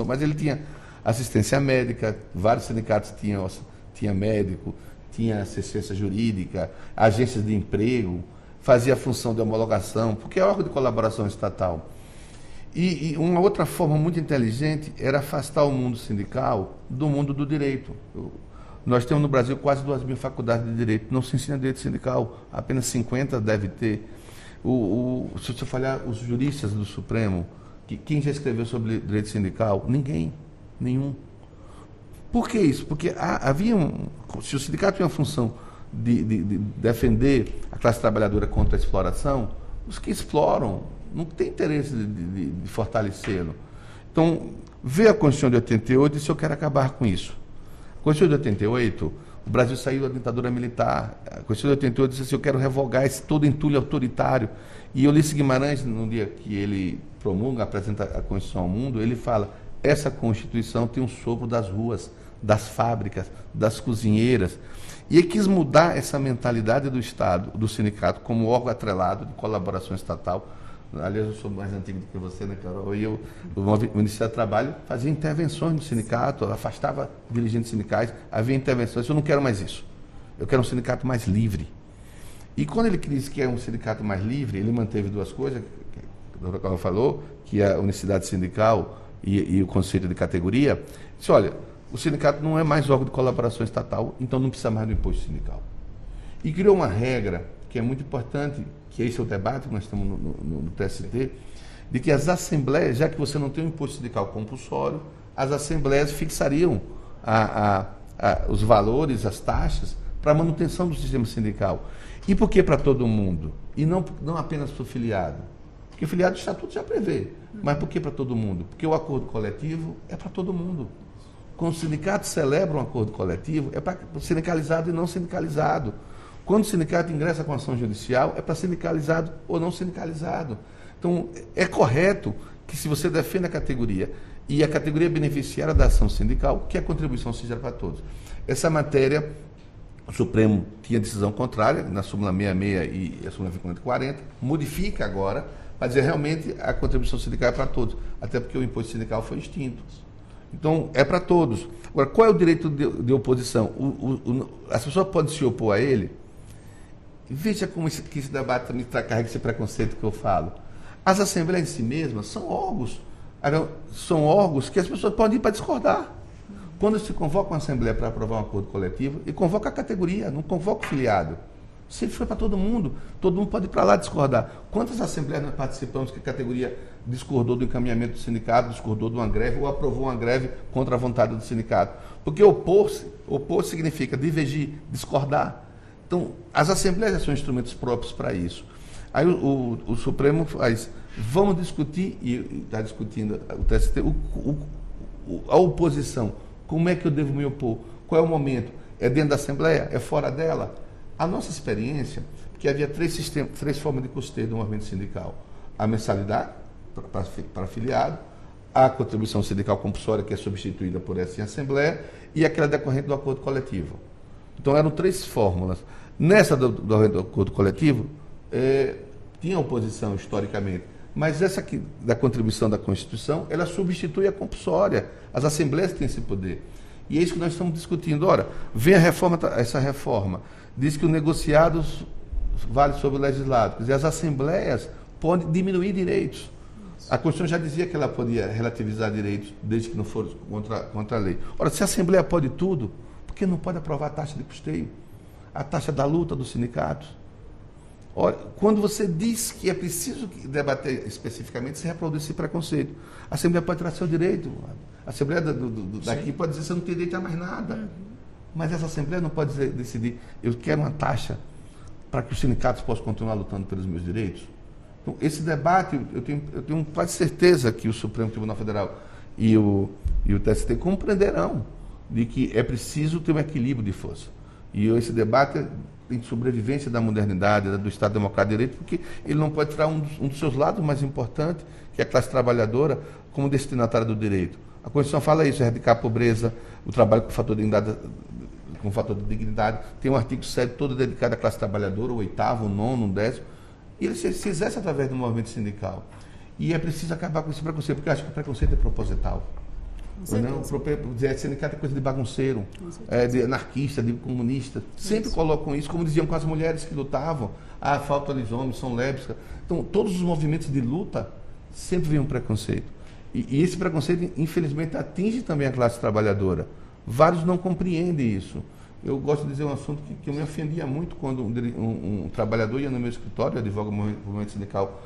mas ele tinha assistência médica, vários sindicatos tinha médico, tinha assistência jurídica, agências de emprego, fazia a função de homologação, porque é órgão de colaboração estatal. E uma outra forma muito inteligente era afastar o mundo sindical do mundo do direito. Nós temos no Brasil quase 2.000 faculdades de direito, não se ensina direito sindical, apenas 50 deve ter. Se você falhar os juristas do Supremo, quem já escreveu sobre direito sindical? Nenhum. Por que isso? Porque se o sindicato tinha a função de defender a classe trabalhadora contra a exploração, os que exploram não têm interesse de fortalecê-lo. Então, veio a Constituição de 88 e disse, eu quero acabar com isso. A Constituição de 88, o Brasil saiu da ditadura militar. A Constituição de 88 disse assim, eu quero revogar esse todo entulho autoritário. E Ulisses Guimarães, no dia que ele promulga, apresenta a Constituição ao mundo, ele fala, essa Constituição tem um sopro das ruas, das fábricas, das cozinheiras. E ele quis mudar essa mentalidade do Estado, do sindicato, como órgão atrelado de colaboração estatal. Aliás, eu sou mais antigo do que você, né, Carol? E o Ministério do Trabalho fazia intervenções no sindicato, afastava dirigentes sindicais, havia intervenções. Eu não quero mais isso. Eu quero um sindicato mais livre. E quando ele disse que é um sindicato mais livre, ele manteve duas coisas, que a doutora Carol falou, que é a unicidade sindical e o conceito de categoria. Disse, olha, o sindicato não é mais órgão de colaboração estatal, então não precisa mais do imposto sindical. E criou uma regra, que é muito importante, que esse é o debate que nós estamos no TST, de que as assembleias, já que você não tem um imposto sindical compulsório, as assembleias fixariam os valores, as taxas, para a manutenção do sistema sindical. E por que para todo mundo? E não apenas para o filiado? Porque o filiado, o estatuto já prevê. Mas por que para todo mundo? Porque o acordo coletivo é para todo mundo. Quando o sindicato celebra um acordo coletivo, é para sindicalizado e não sindicalizado. Quando o sindicato ingressa com ação judicial, é para sindicalizado ou não sindicalizado. Então, é correto que, se você defende a categoria e a categoria beneficiária da ação sindical, que a contribuição seja para todos. Essa matéria, o Supremo tinha decisão contrária, na súmula 66 e a súmula 40, modifica agora, para dizer realmente a contribuição sindical é para todos, até porque o imposto sindical foi extinto. Então, é para todos. Agora, qual é o direito de oposição? As pessoas podem se opor a ele. Veja como que esse debate também carrega esse preconceito que eu falo. As assembleias em si mesmas são órgãos que as pessoas podem ir para discordar. Quando se convoca uma assembleia para aprovar um acordo coletivo, e convoca a categoria, não convoca o filiado. Sempre foi para todo mundo pode ir para lá discordar. Quantas assembleias nós participamos que a categoria discordou do encaminhamento do sindicato, discordou de uma greve ou aprovou uma greve contra a vontade do sindicato? Porque opor significa divergir, discordar. Então, as assembleias são instrumentos próprios para isso. Aí o Supremo faz, vamos discutir, e está discutindo o TST, a oposição. Como é que eu devo me opor? Qual é o momento? É dentro da Assembleia? É fora dela? A nossa experiência, que havia três formas de custeio do movimento sindical. A mensalidade, para afiliado, a contribuição sindical compulsória, que é substituída por essa em Assembleia, e aquela decorrente do acordo coletivo. Então, eram três fórmulas. Nessa do acordo coletivo, tinha oposição historicamente, mas essa aqui, da contribuição da Constituição, ela substitui a compulsória. As assembleias têm esse poder. E é isso que nós estamos discutindo. Ora, vem essa reforma, diz que o negociado vale sobre o legislado. Quer dizer, as assembleias podem diminuir direitos. A Constituição já dizia que ela podia relativizar direitos, desde que não fosse contra a lei. Ora, se a Assembleia pode tudo, por que não pode aprovar a taxa de custeio? A taxa da luta dos sindicatos? Olha, quando você diz que é preciso debater especificamente, você reproduz esse preconceito. A Assembleia pode tirar seu direito. A Assembleia daqui pode dizer que você não tem direito a mais nada. Mas essa Assembleia não pode decidir, eu quero uma taxa para que os sindicatos possam continuar lutando pelos meus direitos. Então, esse debate, eu tenho quase certeza que o Supremo Tribunal Federal e o TST compreenderão de que é preciso ter um equilíbrio de força. E esse debate tem sobrevivência da modernidade, do Estado Democrático de Direito, porque ele não pode tirar um dos seus lados mais importantes, que é a classe trabalhadora, como destinatária do direito. A Constituição fala isso, erradicar a pobreza, o trabalho com fator de dignidade. Tem um artigo 7 todo dedicado à classe trabalhadora, o 8º, o 9º, o 10º. E ele se exerce através do movimento sindical. E é preciso acabar com esse preconceito, porque eu acho que o preconceito é proposital. Dizer sindicato é coisa de bagunceiro, de anarquista, de comunista. Sempre colocam isso, como diziam com as mulheres que lutavam. Falta de homens, são lésbicas. Então, todos os movimentos de luta sempre vem um preconceito. E esse preconceito, infelizmente, atinge também a classe trabalhadora. Vários não compreendem isso. Eu gosto de dizer um assunto que eu me ofendia muito quando um trabalhador ia no meu escritório, eu advogo o movimento sindical,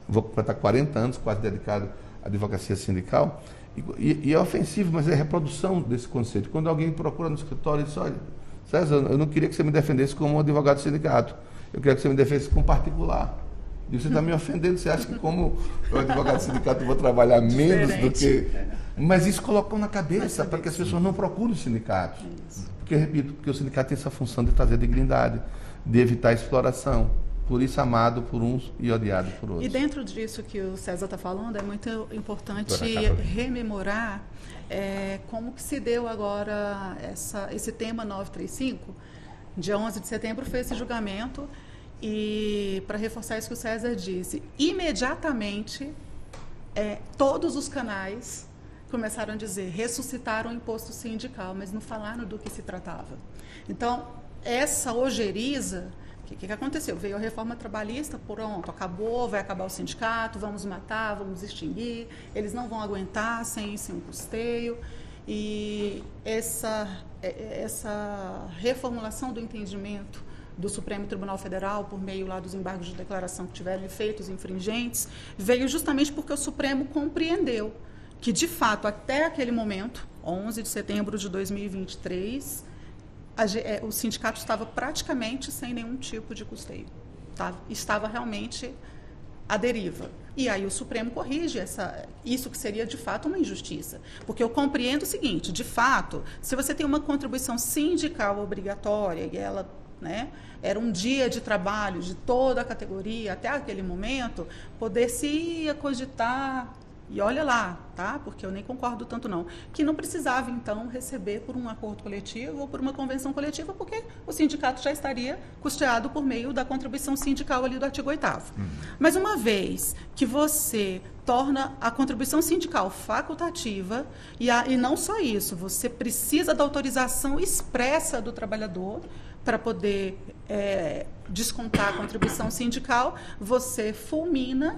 vou completar 40 anos quase dedicado à advocacia sindical, e é ofensivo, mas é reprodução desse conceito. Quando alguém procura no escritório e diz, olha, César, eu não queria que você me defendesse como um advogado do sindicato, eu queria que você me defendesse como particular. E você está me ofendendo, você acha que como advogado do sindicato eu vou trabalhar menos do que... Mas isso colocam na cabeça para que as pessoas não procurem os sindicatos. Porque, eu repito, porque o sindicato tem essa função de trazer dignidade, de evitar a exploração. Por isso amado por uns e odiado por outros. E dentro disso que o César está falando, é muito importante rememorar como que se deu agora esse tema 935. Dia 11 de setembro foi esse julgamento e, para reforçar isso que o César disse, imediatamente todos os canais começaram a dizer, ressuscitaram o imposto sindical, mas não falaram do que se tratava. Então, essa ojeriza... O que aconteceu? Veio a reforma trabalhista, pronto, acabou, vai acabar o sindicato, vamos matar, vamos extinguir, eles não vão aguentar sem um custeio. E essa reformulação do entendimento do Supremo Tribunal Federal, por meio lá dos embargos de declaração que tiveram efeitos infringentes, veio justamente porque o Supremo compreendeu que, de fato, até aquele momento, 11 de setembro de 2023, o sindicato estava praticamente sem nenhum tipo de custeio. Tá? Estava realmente à deriva. E aí o Supremo corrige isso que seria, de fato, uma injustiça. Porque eu compreendo o seguinte, de fato, se você tem uma contribuição sindical obrigatória, e ela era um dia de trabalho de toda a categoria, até aquele momento, poder-se cogitar... E olha lá, tá? Porque eu nem concordo tanto não, que não precisava, então, receber por um acordo coletivo ou por uma convenção coletiva, porque o sindicato já estaria custeado por meio da contribuição sindical ali do artigo 8º. Mas uma vez que você torna a contribuição sindical facultativa, e não só isso, você precisa da autorização expressa do trabalhador para poder descontar a contribuição sindical, você fulmina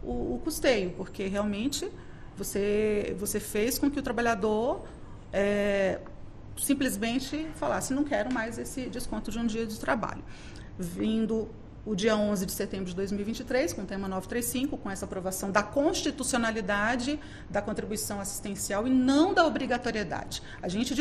o custeio, porque realmente você fez com que o trabalhador simplesmente falasse, não quero mais esse desconto de um dia de trabalho. Vindo o dia 11 de setembro de 2023, com o tema 935, com essa aprovação da constitucionalidade da contribuição assistencial e não da obrigatoriedade. A gente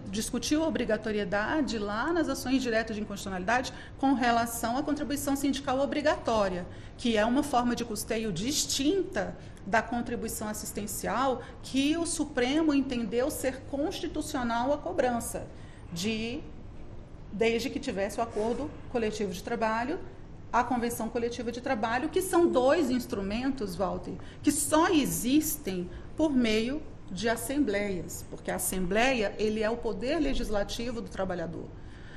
discutiu a obrigatoriedade lá nas ações diretas de inconstitucionalidade com relação à contribuição sindical obrigatória, que é uma forma de custeio distinta da contribuição assistencial que o Supremo entendeu ser constitucional a cobrança, desde que tivesse o acordo coletivo de trabalho, a convenção coletiva de trabalho, que são dois instrumentos, Walter, que só existem por meio de assembleias, porque a assembleia ele é o poder legislativo do trabalhador.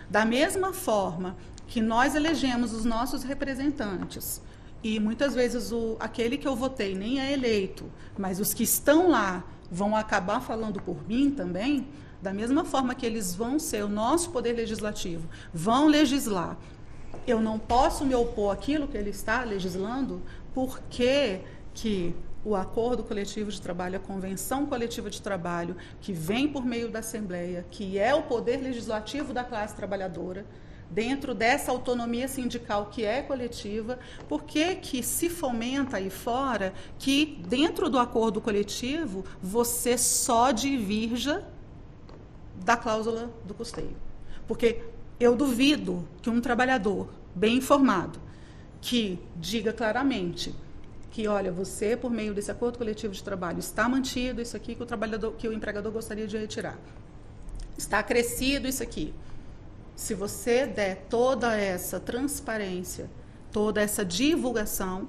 Da mesma forma que nós elegemos os nossos representantes, e muitas vezes aquele que eu votei nem é eleito, mas os que estão lá vão acabar falando por mim também, da mesma forma que eles vão ser o nosso poder legislativo, vão legislar. Eu não posso me opor àquilo que ele está legislando, porque que o acordo coletivo de trabalho, a convenção coletiva de trabalho, que vem por meio da Assembleia, que é o poder legislativo da classe trabalhadora, dentro dessa autonomia sindical que é coletiva, por que se fomenta aí fora que dentro do acordo coletivo você só divirja da cláusula do custeio? Porque eu duvido que um trabalhador bem informado, que diga claramente que, olha, você, por meio desse acordo coletivo de trabalho, está mantido isso aqui que o empregador gostaria de retirar. Está acrescido isso aqui. Se você der toda essa transparência, toda essa divulgação,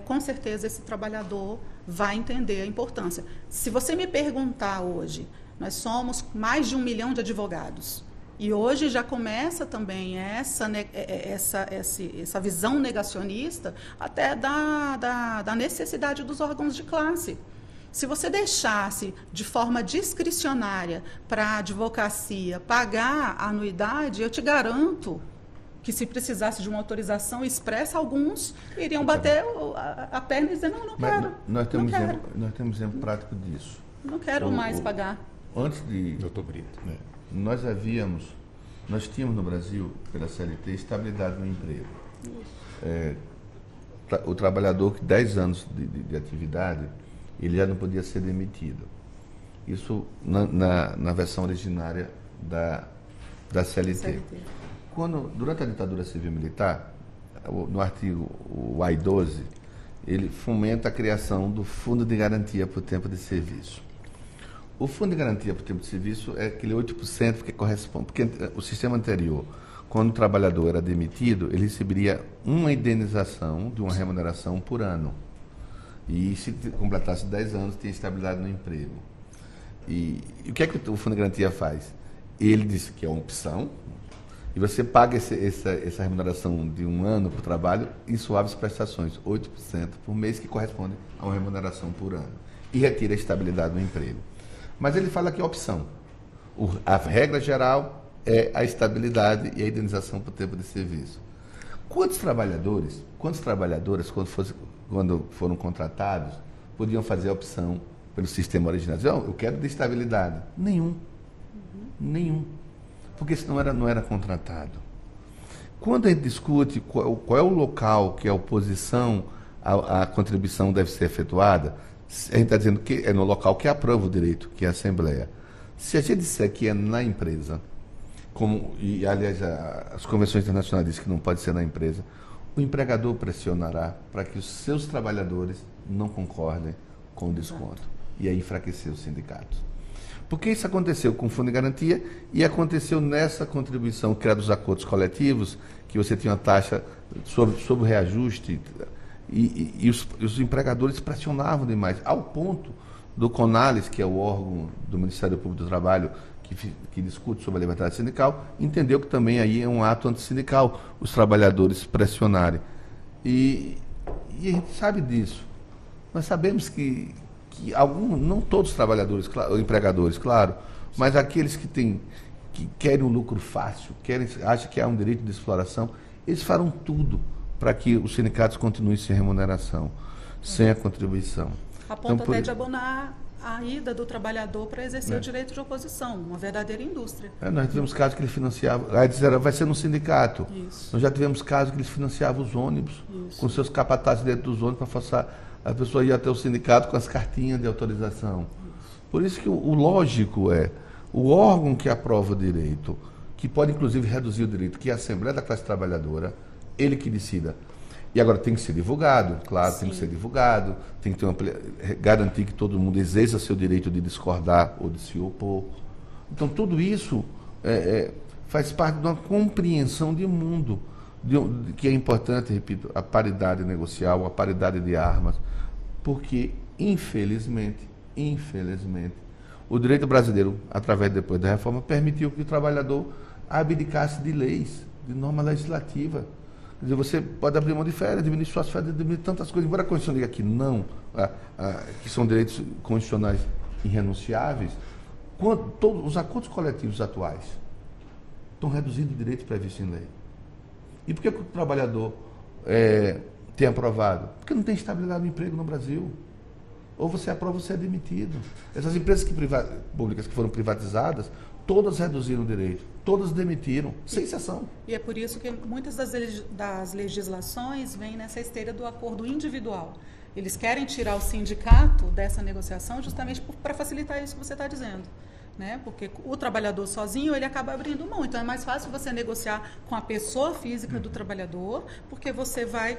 com certeza esse trabalhador vai entender a importância. Se você me perguntar hoje, nós somos mais de 1 milhão de advogados. E hoje já começa também essa visão negacionista até da necessidade dos órgãos de classe. Se você deixasse de forma discricionária para a advocacia pagar a anuidade, eu te garanto que se precisasse de uma autorização expressa, alguns iriam bater a perna e dizer, não quero. Nós temos exemplo prático disso. Não quero mais pagar. Antes de... Doutor Brito. Nós tínhamos no Brasil, pela CLT, estabilidade no emprego. O trabalhador que 10 anos de atividade, ele já não podia ser demitido. Isso na versão originária da CLT. Durante a ditadura civil-militar, no artigo AI-12, ele fomenta a criação do Fundo de Garantia por Tempo de Serviço. O fundo de garantia por tempo de serviço é aquele 8% que corresponde, porque o sistema anterior, quando o trabalhador era demitido, ele receberia uma indenização de uma remuneração por ano. E se completasse 10 anos, tinha estabilidade no emprego. E o que é que o fundo de garantia faz? Ele diz que é uma opção, e você paga essa remuneração de um ano por trabalho em suaves prestações, 8% por mês, que corresponde a uma remuneração por ano. E retira a estabilidade do emprego. Mas ele fala que é opção. A regra geral é a estabilidade e a indenização por tempo de serviço. Quantos trabalhadores, quando foram contratados, podiam fazer a opção pelo sistema original? Dizer, eu quero de estabilidade. Nenhum. Porque senão não era contratado. Quando a gente discute qual é o local que a oposição à contribuição deve ser efetuada, a gente está dizendo que é no local que aprova o direito, que é a Assembleia. Se a gente disser que é na empresa, e aliás as convenções internacionais dizem que não pode ser na empresa, o empregador pressionará para que os seus trabalhadores não concordem com o desconto. E aí enfraquecer os sindicatos. Porque isso aconteceu com o Fundo de Garantia e aconteceu nessa contribuição que era dos acordos coletivos, que você tinha uma taxa sobre o reajuste, e os empregadores pressionavam demais, ao ponto do CONALES, que é o órgão do Ministério Público do Trabalho que discute sobre a liberdade sindical, entendeu que também aí é um ato antissindical os trabalhadores pressionarem. E a gente sabe disso. Nós sabemos que não todos os trabalhadores, empregadores, claro, mas aqueles que querem um lucro fácil, acham que há um direito de exploração, eles farão tudo para que os sindicatos continuem sem remuneração, sem a contribuição. A ponto até de abonar a ida do trabalhador para exercer o direito de oposição, uma verdadeira indústria. Nós tivemos casos que eles financiavam, aí disseram, vai ser no sindicato. Isso. Nós já tivemos casos que eles financiavam os ônibus, com seus capatazes dentro dos ônibus, para forçar a pessoa a ir até o sindicato com as cartinhas de autorização. Por isso que o lógico é, o órgão que aprova o direito, que pode inclusive reduzir o direito, que é a Assembleia da Classe Trabalhadora, ele que decida. E agora tem que ser divulgado, claro, Sim. Tem que ser divulgado, tem que garantir que todo mundo exerça seu direito de discordar ou de se opor. Então tudo isso faz parte de uma compreensão de mundo, que é importante, repito, a paridade negocial, a paridade de armas, porque, infelizmente, o direito brasileiro, através depois da reforma, permitiu que o trabalhador abdicasse de leis, de norma legislativa. Quer dizer, você pode abrir mão de férias, diminuir suas férias, diminuir tantas coisas, embora a Constituição diga que não, que são direitos constitucionais irrenunciáveis, todos os acordos coletivos atuais estão reduzindo o direito previsto em lei. E por que o trabalhador tem aprovado? Porque não tem estabilidade no emprego no Brasil. Ou você aprova ou você é demitido. Essas empresas públicas que foram privatizadas, todas reduziram o direito, todas demitiram, sem exceção. E é por isso que muitas das legislações vêm nessa esteira do acordo individual. Eles querem tirar o sindicato dessa negociação justamente para facilitar isso que você está dizendo. Né? Porque o trabalhador sozinho, ele acaba abrindo mão. Então, é mais fácil você negociar com a pessoa física do trabalhador, porque você vai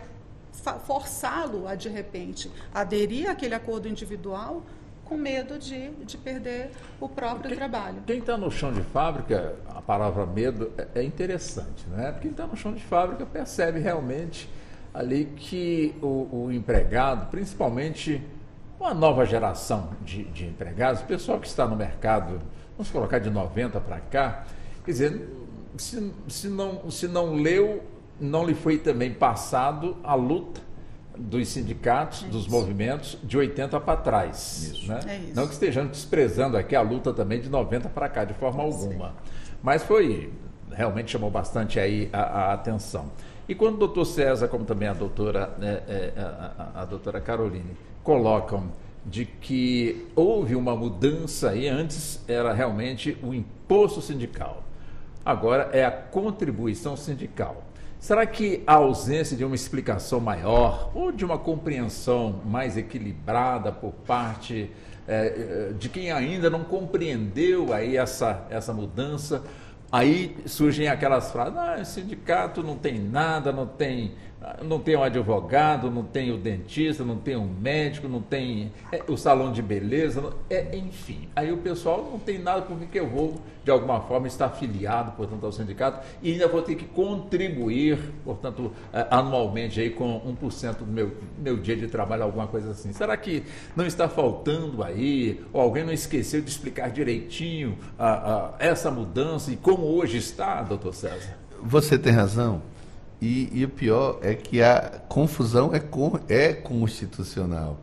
forçá-lo a, de repente, aderir àquele acordo individual com medo de perder o próprio trabalho. Quem está no chão de fábrica, a palavra medo é interessante, né? Porque quem está no chão de fábrica percebe realmente ali que o empregado, principalmente uma nova geração de empregados, o pessoal que está no mercado, vamos colocar de 90 para cá, quer dizer, se não leu, não lhe foi também passado a luta dos sindicatos, dos movimentos de 80 para trás. Isso. Né? Isso. Não que estejamos desprezando aqui a luta também de 90 para cá, de forma alguma. Mas realmente chamou bastante aí a atenção. E quando o doutor César, como também a doutora Caroline, colocam de que houve uma mudança e antes era realmente o imposto sindical, agora é a contribuição sindical. Será que a ausência de uma explicação maior ou de uma compreensão mais equilibrada por parte de quem ainda não compreendeu aí essa mudança Aí surgem aquelas frases, sindicato não tem nada, não tem um advogado, não tem o dentista, não tem um médico, não tem o salão de beleza, enfim. Aí o pessoal não tem nada, por que eu vou, de alguma forma, estar afiliado, portanto, ao sindicato e ainda vou ter que contribuir, portanto, anualmente aí com 1% do meu dia de trabalho, alguma coisa assim. Será que não está faltando aí, ou alguém não esqueceu de explicar direitinho essa mudança e como hoje está, doutor César? Você tem razão. E o pior é que a confusão é constitucional.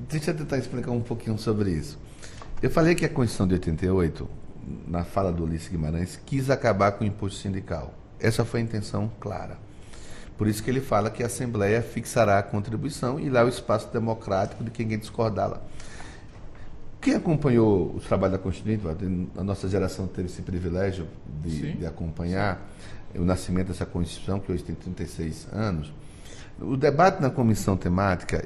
Deixa eu tentar explicar um pouquinho sobre isso. Eu falei que a Constituição de 88, na fala do Ulisses Guimarães, quis acabar com o imposto sindical. Essa foi a intenção clara. Por isso que ele fala que a Assembleia fixará a contribuição e lá o espaço democrático de quem discordar lá. Quem acompanhou o trabalho da Constituinte, a nossa geração teve esse privilégio de acompanhar o nascimento dessa Constituição, que hoje tem 36 anos, o debate na comissão temática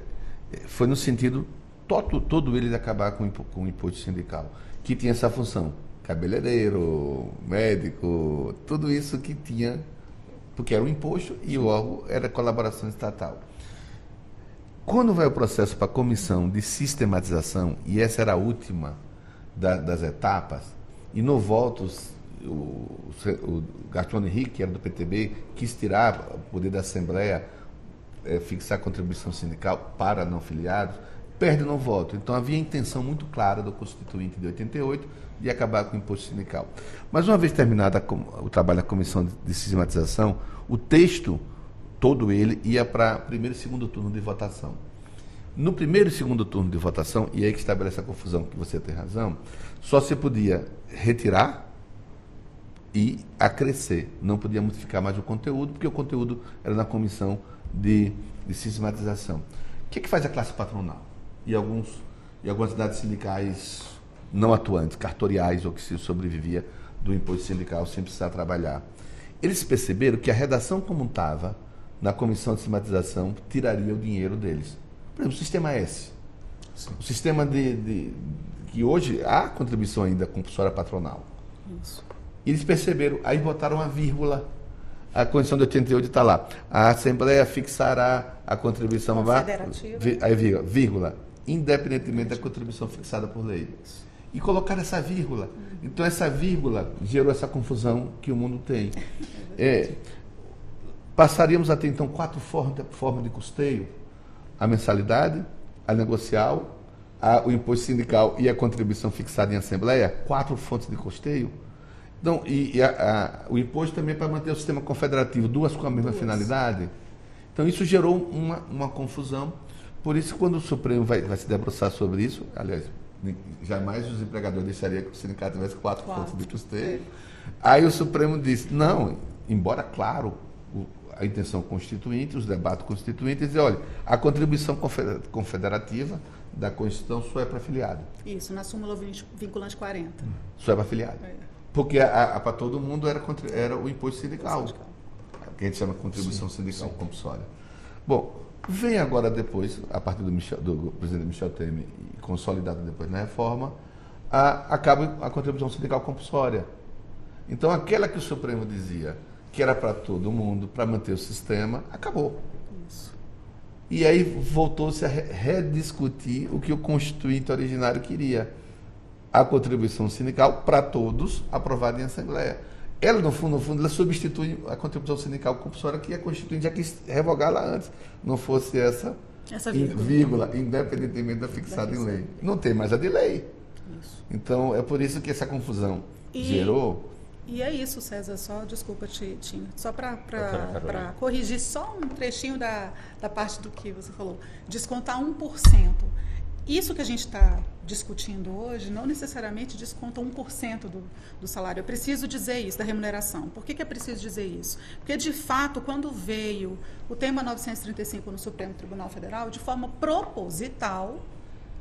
foi no sentido todo ele de acabar com o imposto sindical, que tinha essa função, cabeleireiro, médico, tudo isso que tinha, porque era um imposto e o órgão era colaboração estatal. Quando vai o processo para a comissão de sistematização, e essa era a última das etapas, e no votos o Gastão Henrique, que era do PTB, quis tirar o poder da Assembleia, fixar a contribuição sindical para não filiados, perde no voto. Então havia a intenção muito clara do Constituinte de 88 de acabar com o imposto sindical. Mas uma vez terminado o trabalho da comissão de sistematização, o texto, todo ele, ia para primeiro e segundo turno de votação. No primeiro e segundo turno de votação, e aí que estabelece a confusão, que você tem razão, só se podia retirar e acrescer. Não podia modificar mais o conteúdo, porque o conteúdo era na comissão de sistematização. O que faz a classe patronal? E algumas entidades sindicais não atuantes, cartoriais, ou que se sobrevivia do imposto sindical sem precisar trabalhar. Eles perceberam que a redação como estava na comissão de sistematização tiraria o dinheiro deles. Por exemplo, o sistema S. Sim. O sistema que hoje há contribuição ainda compulsória patronal. Isso. Eles perceberam, aí botaram uma vírgula. A Constituição de 88 está lá. A Assembleia fixará a contribuição... Aí vírgula. Independentemente da contribuição fixada por lei. E colocaram essa vírgula. Então, essa vírgula gerou essa confusão que o mundo tem. Passaríamos a ter, então, 4 formas de custeio. A mensalidade, a negocial, o imposto sindical e a contribuição fixada em Assembleia. 4 fontes de custeio. Então, o imposto também para manter o sistema confederativo, 2 com a mesma finalidade. Então, isso gerou uma confusão. Por isso, quando o Supremo vai se debruçar sobre isso, aliás, jamais os empregadores deixariam que o sindicato tivesse 4 fontes de custeio. Aí o Supremo disse, não, embora, claro, a intenção constituinte, os debates constituintes, dizer, olha, a contribuição confederativa da Constituição só é para afiliado. Isso, na súmula vinculante 40. Só é para afiliado. Porque para todo mundo era o imposto sindical, que a gente chama de contribuição sindical compulsória. Bom, vem agora depois, a partir do presidente Michel Temer, e consolidado depois na reforma, acaba a contribuição sindical compulsória. Então, aquela que o Supremo dizia que era para todo mundo, para manter o sistema, acabou. Isso. E aí voltou-se a rediscutir o que o Constituinte originário queria. A contribuição sindical para todos, aprovada em Assembleia. Ela, no fundo, ela substitui a contribuição sindical compulsória que a Constituinte já quis revogar lá antes. Não fosse essa vírgula, independentemente da fixada em lei. Não tem mais a de lei. Isso. Então, é por isso que essa confusão gerou... E é isso, César, desculpa, Tinho, só para corrigir só um trechinho da parte do que você falou. Descontar 1%. Isso que a gente está discutindo hoje não necessariamente desconta 1% do salário. É preciso dizer isso, da remuneração. Por que é preciso dizer isso? Porque, de fato, quando veio o tema 935 no Supremo Tribunal Federal, de forma proposital,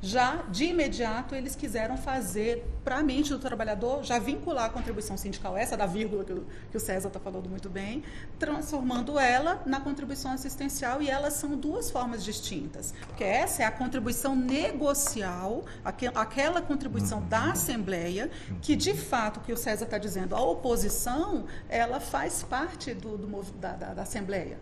já de imediato eles quiseram fazer, para a mente do trabalhador, já vincular a contribuição sindical, essa da vírgula que o César está falando muito bem, transformando ela na contribuição assistencial, e elas são duas formas distintas. Porque essa é a contribuição negocial, aquela contribuição da Assembleia, que de fato, o que o César está dizendo, a oposição, ela faz parte da Assembleia.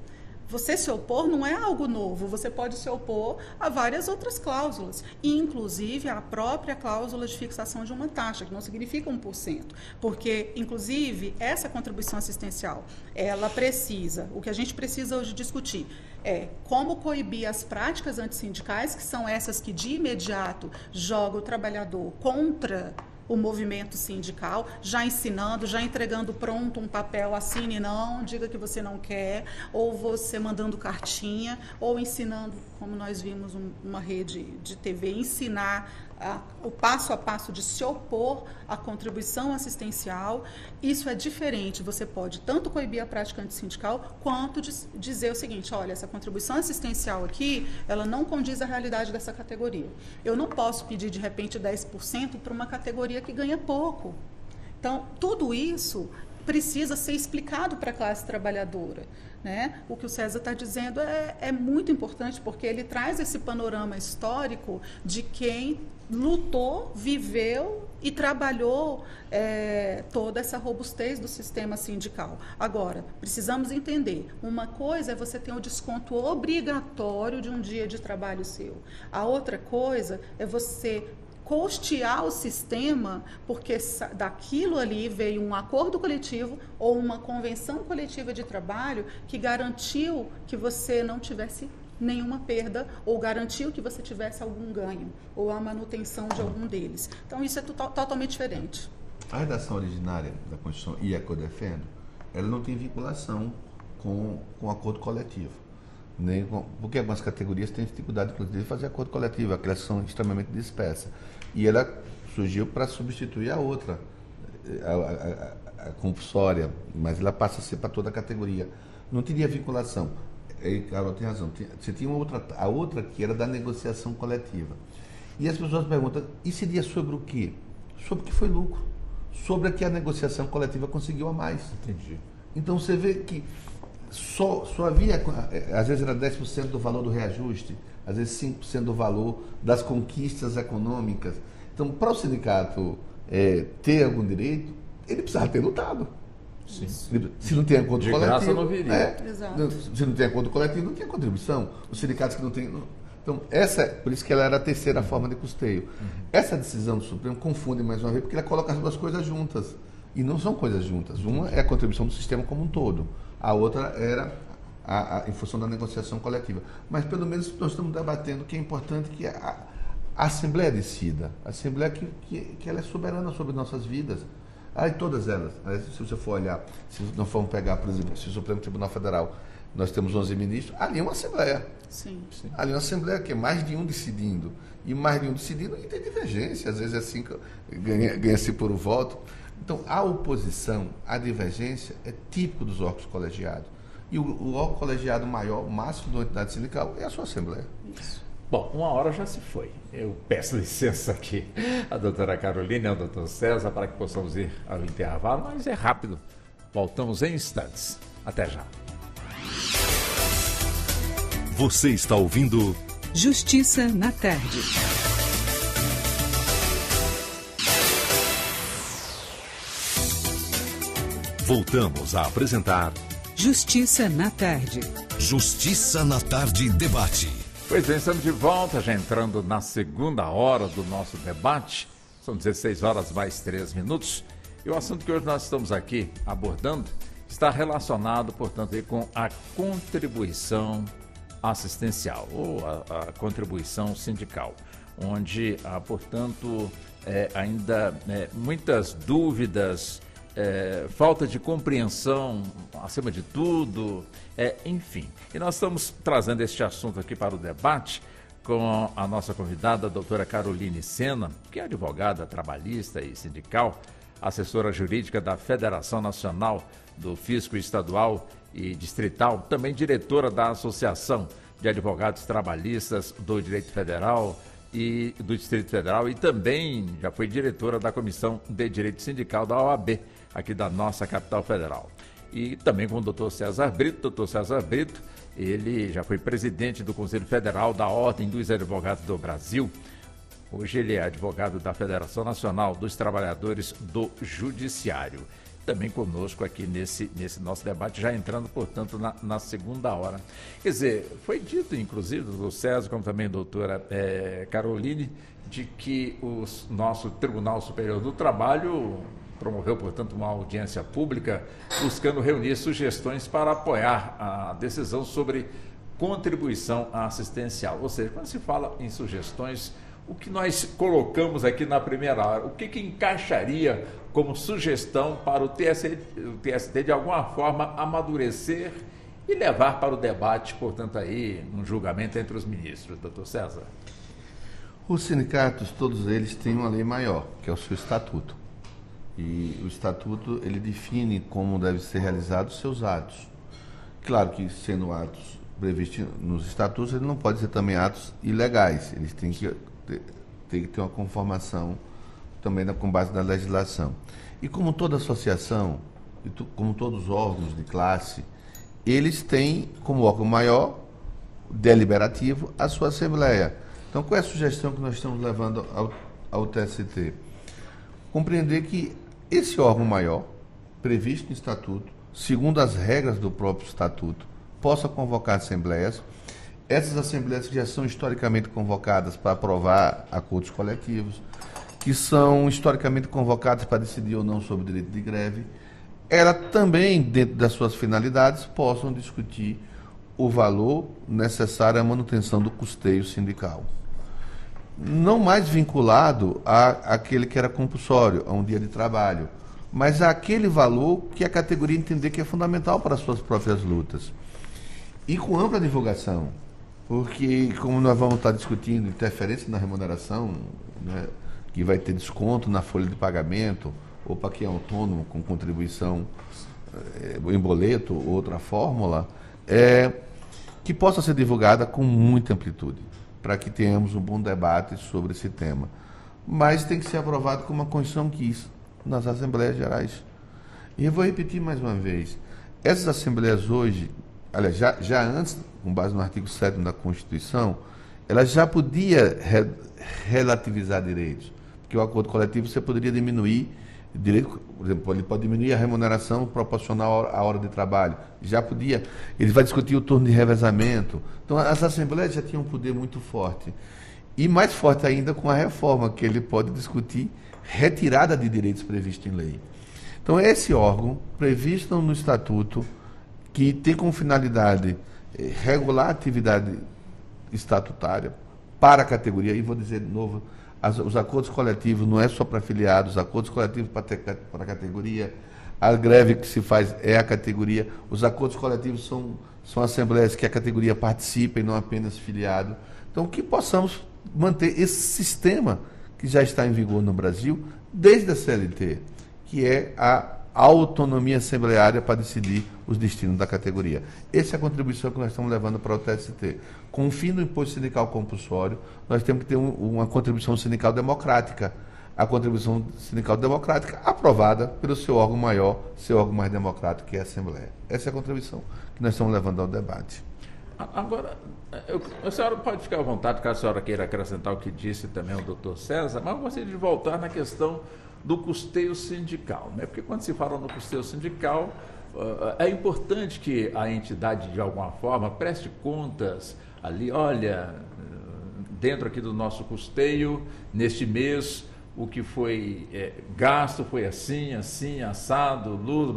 Você se opor não é algo novo, você pode se opor a várias outras cláusulas, inclusive a própria cláusula de fixação de uma taxa, que não significa 1%, porque, inclusive, essa contribuição assistencial, ela precisa, o que a gente precisa hoje discutir é como coibir as práticas antissindicais, que são essas que de imediato jogam o trabalhador contra o movimento sindical, já ensinando, já entregando pronto um papel, assine não, diga que você não quer, ou você mandando cartinha, ou ensinando, como nós vimos uma rede de TV, ensinar o passo a passo de se opor à contribuição assistencial. Isso é diferente, você pode tanto coibir a prática antissindical, quanto dizer o seguinte, olha, essa contribuição assistencial aqui, ela não condiz à realidade dessa categoria. Eu não posso pedir, de repente, 10% para uma categoria que ganha pouco. Então, tudo isso precisa ser explicado para a classe trabalhadora, né? O que o César está dizendo é muito importante, porque ele traz esse panorama histórico de quem lutou, viveu e trabalhou toda essa robustez do sistema sindical. Agora, precisamos entender, uma coisa é você ter um desconto obrigatório de um dia de trabalho seu. A outra coisa é você custear o sistema, porque daquilo ali veio um acordo coletivo ou uma convenção coletiva de trabalho que garantiu que você não tivesse nenhuma perda, ou garantiu que você tivesse algum ganho, ou a manutenção de algum deles. Então, isso é totalmente diferente. A redação originária da Constituição e a que eu defendo, ela não tem vinculação com o acordo coletivo. Porque algumas categorias têm dificuldade, inclusive, de fazer acordo coletivo, aquelas são extremamente dispersas. E ela surgiu para substituir a outra, a compulsória, mas ela passa a ser para toda a categoria. Não teria vinculação. Carol tem razão. Você tinha a outra que era da negociação coletiva. E as pessoas perguntam, e seria sobre o quê? Sobre o que foi lucro. Sobre o que a negociação coletiva conseguiu a mais. Entendi. Então você vê que só havia, às vezes era 10% do valor do reajuste, às vezes 5% do valor das conquistas econômicas. Então, para o sindicato ter algum direito, ele precisava ter lutado. Sim. Se não tem acordo coletivo... De graça não viria. Se não tem acordo coletivo, não tem contribuição. Os sindicatos que não têm... Então, por isso que ela era a terceira forma de custeio. Essa decisão do Supremo confunde mais uma vez, porque ela coloca as duas coisas juntas. E não são coisas juntas. Uma é a contribuição do sistema como um todo. A outra era em função da negociação coletiva. Mas, pelo menos, nós estamos debatendo que é importante que a Assembleia decida. A Assembleia que ela é soberana sobre nossas vidas. Aí todas elas. Se você for olhar, se nós formos pegar, por exemplo, se o Supremo Tribunal Federal, nós temos 11 ministros, ali é uma Assembleia. Sim. Ali é uma Assembleia que é mais de um decidindo. E mais de um decidindo, e tem divergência. Às vezes é assim que ganha-se por um voto. Então, a oposição, a divergência, é típico dos órgãos colegiados. E o órgão colegiado maior, o máximo da entidade sindical, é a sua Assembleia. Isso. Bom, uma hora já se foi. Eu peço licença aqui à doutora Carolina e ao doutor César para que possamos ir ao intervalo, mas é rápido. Voltamos em instantes. Até já. Você está ouvindo Justiça na Tarde. Voltamos a apresentar Justiça na Tarde. Justiça na Tarde Debate. Pois bem, estamos de volta, já entrando na segunda hora do nosso debate. São 16 horas mais 3 minutos. E o assunto que hoje nós estamos aqui abordando está relacionado, portanto, aí com a contribuição assistencial ou a contribuição sindical, onde há, portanto, ainda muitas dúvidas, falta de compreensão, acima de tudo, enfim. E nós estamos trazendo este assunto aqui para o debate com a nossa convidada, a doutora Caroline Sena, que é advogada trabalhista e sindical, assessora jurídica da Federação Nacional do Fisco Estadual e Distrital, também diretora da Associação de Advogados Trabalhistas do Direito Federal, e do Distrito Federal e também já foi diretora da Comissão de Direito Sindical da OAB, aqui da nossa capital federal. E também com o doutor César Brito. Doutor César Brito, ele já foi presidente do Conselho Federal da Ordem dos Advogados do Brasil. Hoje ele é advogado da Federação Nacional dos Trabalhadores do Judiciário. Também conosco aqui nesse nosso debate, já entrando, portanto, na segunda hora. Quer dizer, foi dito, inclusive, do César, como também a doutora Caroline, de que o nosso Tribunal Superior do Trabalho promoveu, portanto, uma audiência pública buscando reunir sugestões para apoiar a decisão sobre contribuição assistencial. Ou seja, quando se fala em sugestões, o que nós colocamos aqui na primeira hora, o que encaixaria como sugestão para o TST de alguma forma amadurecer e levar para o debate, portanto, aí um julgamento entre os ministros, doutor César? Os sindicatos, todos eles têm uma lei maior, que é o seu estatuto. E o estatuto, ele define como devem ser realizados os seus atos. Claro que, sendo atos previstos nos estatutos, ele não pode ser também atos ilegais. Eles têm que ter uma conformação também com base na legislação. E como toda associação, como todos os órgãos de classe, eles têm como órgão maior, deliberativo, a sua Assembleia. Então, qual é a sugestão que nós estamos levando ao TST? Compreender que esse órgão maior, previsto no Estatuto, segundo as regras do próprio Estatuto, possa convocar assembleias. Essas assembleias que já são historicamente convocadas para aprovar acordos coletivos, que são historicamente convocadas para decidir ou não sobre o direito de greve, elas também, dentro das suas finalidades, possam discutir o valor necessário à manutenção do custeio sindical. Não mais vinculado àquele que era compulsório, a um dia de trabalho, mas àquele valor que a categoria entender que é fundamental para as suas próprias lutas. E com ampla divulgação, porque como nós vamos estar discutindo interferência na remuneração, né, que vai ter desconto na folha de pagamento, ou para quem é autônomo com contribuição em boleto ou outra fórmula, que possa ser divulgada com muita amplitude, para que tenhamos um bom debate sobre esse tema. Mas tem que ser aprovado como a Constituição quis, nas Assembleias Gerais. E eu vou repetir mais uma vez, essas Assembleias hoje, aliás, já antes, com base no artigo 7º da Constituição, ela já podia relativizar direitos, porque o acordo coletivo você poderia diminuir direito, por exemplo, ele pode diminuir a remuneração proporcional à hora de trabalho, já podia, ele vai discutir o turno de revezamento. Então as assembleias já tinham um poder muito forte, e mais forte ainda com a reforma, que ele pode discutir retirada de direitos previstos em lei. Então esse órgão, previsto no Estatuto, que tem como finalidade regular a atividade estatutária para a categoria, e vou dizer de novo, os acordos coletivos não é só para afiliados, os acordos coletivos para a categoria, a greve que se faz é a categoria, os acordos coletivos são assembleias que a categoria participa e não apenas filiado. Então, que possamos manter esse sistema que já está em vigor no Brasil, desde a CLT, que é a autonomia assembleária para decidir os destinos da categoria. Essa é a contribuição que nós estamos levando para o TST. Com o fim do imposto sindical compulsório, nós temos que ter uma contribuição sindical democrática. A contribuição sindical democrática aprovada pelo seu órgão maior, seu órgão mais democrático, que é a Assembleia. Essa é a contribuição que nós estamos levando ao debate. Agora, a senhora pode ficar à vontade, caso a senhora queira acrescentar o que disse também o doutor César, mas eu gostaria de voltar na questão do custeio sindical, né? Porque quando se fala no custeio sindical, é importante que a entidade, de alguma forma, preste contas ali, olha, dentro aqui do nosso custeio, neste mês, o que foi gasto foi assim, assado, luz,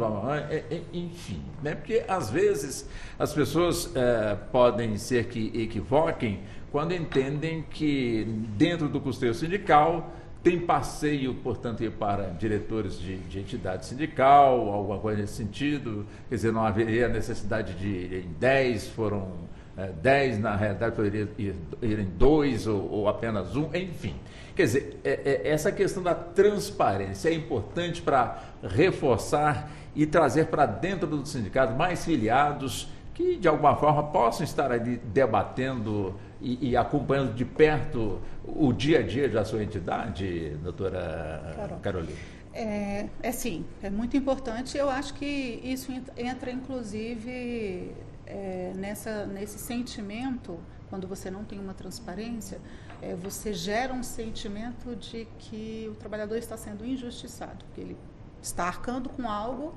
enfim, né? Porque às vezes as pessoas podem ser que equivoquem quando entendem que dentro do custeio sindical tem passeio, portanto, para diretores de entidade sindical, alguma coisa nesse sentido, quer dizer, não haveria necessidade de 10, foram 10, na realidade poderia ir em 2 ou apenas 1, enfim. Quer dizer, essa questão da transparência é importante para reforçar e trazer para dentro do sindicato mais filiados que de alguma forma possam estar ali debatendo e acompanhando de perto o dia a dia da sua entidade, doutora Carolina? Sim, é muito importante. Eu acho que isso entra, inclusive, nesse sentimento, quando você não tem uma transparência, você gera um sentimento de que o trabalhador está sendo injustiçado, que ele está arcando com algo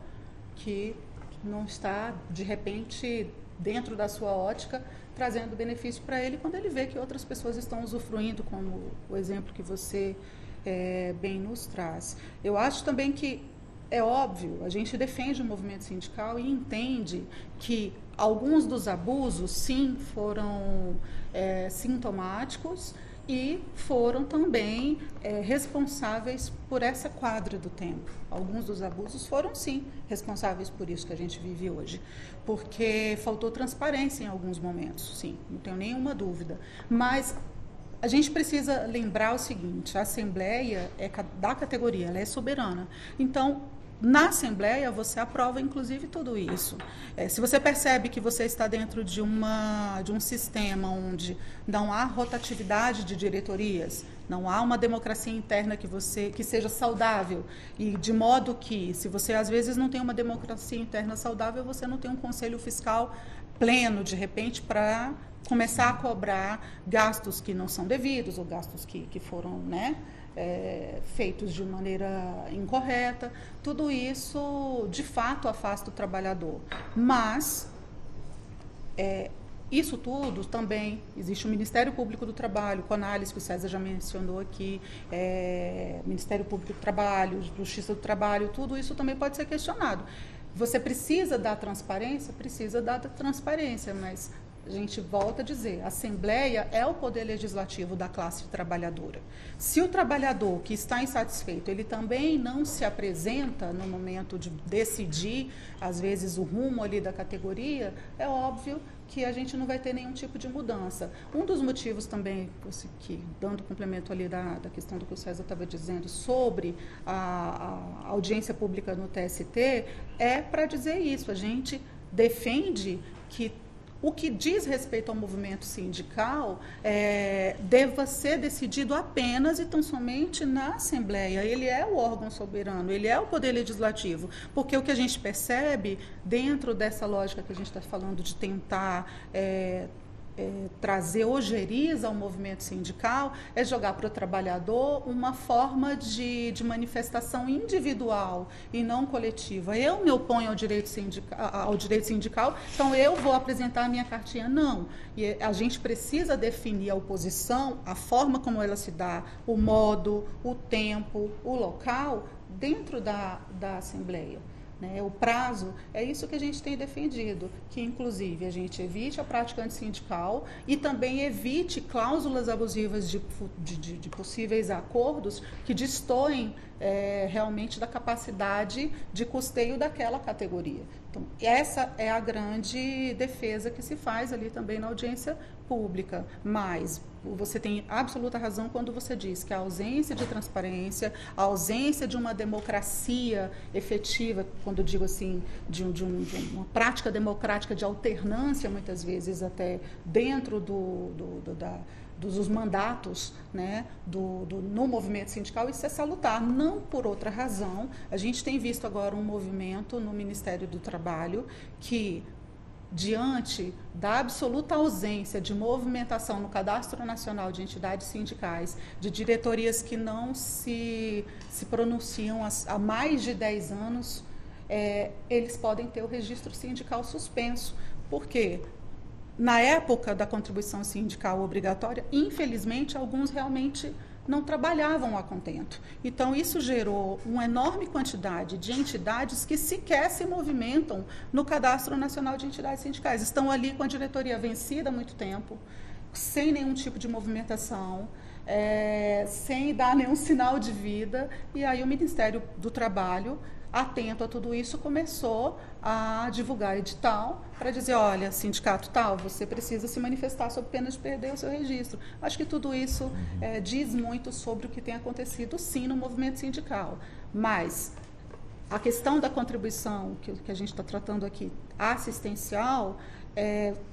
que não está, de repente, dentro da sua ótica, trazendo benefício para ele, quando ele vê que outras pessoas estão usufruindo, como o exemplo que você bem nos traz. Eu acho também que é óbvio, a gente defende o movimento sindical e entende que alguns dos abusos, sim, foram sintomáticos e foram também responsáveis por essa quadra do tempo. Alguns dos abusos foram, sim, responsáveis por isso que a gente vive hoje, porque faltou transparência em alguns momentos, sim, não tenho nenhuma dúvida. Mas a gente precisa lembrar o seguinte: a Assembleia da categoria, ela é soberana. Então, na Assembleia, você aprova, inclusive, tudo isso. Se você percebe que você está dentro de um sistema onde não há rotatividade de diretorias, não há uma democracia interna que seja saudável, e de modo que, se você às vezes não tem uma democracia interna saudável, você não tem um conselho fiscal pleno, de repente, para começar a cobrar gastos que não são devidos, ou gastos que foram, feitos de maneira incorreta. Tudo isso, de fato, afasta o trabalhador. Mas, isso tudo também, existe o Ministério Público do Trabalho, CONALES, que o César já mencionou aqui, Ministério Público do Trabalho, Justiça do Trabalho, tudo isso também pode ser questionado. Você precisa da transparência? Precisa da transparência, mas a gente volta a dizer, a Assembleia é o poder legislativo da classe trabalhadora. Se o trabalhador que está insatisfeito, ele também não se apresenta no momento de decidir, às vezes, o rumo ali da categoria, é óbvio que a gente não vai ter nenhum tipo de mudança. Um dos motivos também, dando complemento ali da questão do que o César estava dizendo sobre a audiência pública no TST, é para dizer isso. A gente defende que o que diz respeito ao movimento sindical deva ser decidido apenas e tão somente na Assembleia. Ele é o órgão soberano, ele é o poder legislativo, porque o que a gente percebe dentro dessa lógica que a gente está falando de tentar trazer ojeriza ao movimento sindical, é jogar para o trabalhador uma forma de manifestação individual e não coletiva. Eu me oponho ao direito sindical, então eu vou apresentar a minha cartinha. Não. E a gente precisa definir a oposição, a forma como ela se dá, o modo, o tempo, o local, dentro da Assembleia. O prazo, é isso que a gente tem defendido, que inclusive a gente evite a prática antissindical e também evite cláusulas abusivas de possíveis acordos que destoem realmente da capacidade de custeio daquela categoria. Então, essa é a grande defesa que se faz ali também na audiência pública. Mas você tem absoluta razão quando você diz que a ausência de transparência, a ausência de uma democracia efetiva, quando eu digo assim, de uma prática democrática de alternância, muitas vezes até dentro dos mandatos, no movimento sindical, isso é salutar. Não por outra razão. A gente tem visto agora um movimento no Ministério do Trabalho que, diante da absoluta ausência de movimentação no Cadastro Nacional de Entidades Sindicais, de diretorias que não se pronunciam há mais de 10 anos, eles podem ter o registro sindical suspenso. Por quê? Na época da contribuição sindical obrigatória, infelizmente, alguns realmente não trabalhavam a contento. Então, isso gerou uma enorme quantidade de entidades que sequer se movimentam no Cadastro Nacional de Entidades Sindicais. Estão ali com a diretoria vencida há muito tempo, sem nenhum tipo de movimentação, sem dar nenhum sinal de vida. E aí o Ministério do Trabalho, atento a tudo isso, começou a divulgar edital para dizer, olha, sindicato tal, você precisa se manifestar sob pena de perder o seu registro. Acho que tudo isso diz muito sobre o que tem acontecido, sim, no movimento sindical. Mas A questão da contribuição que a gente está tratando aqui, assistencial,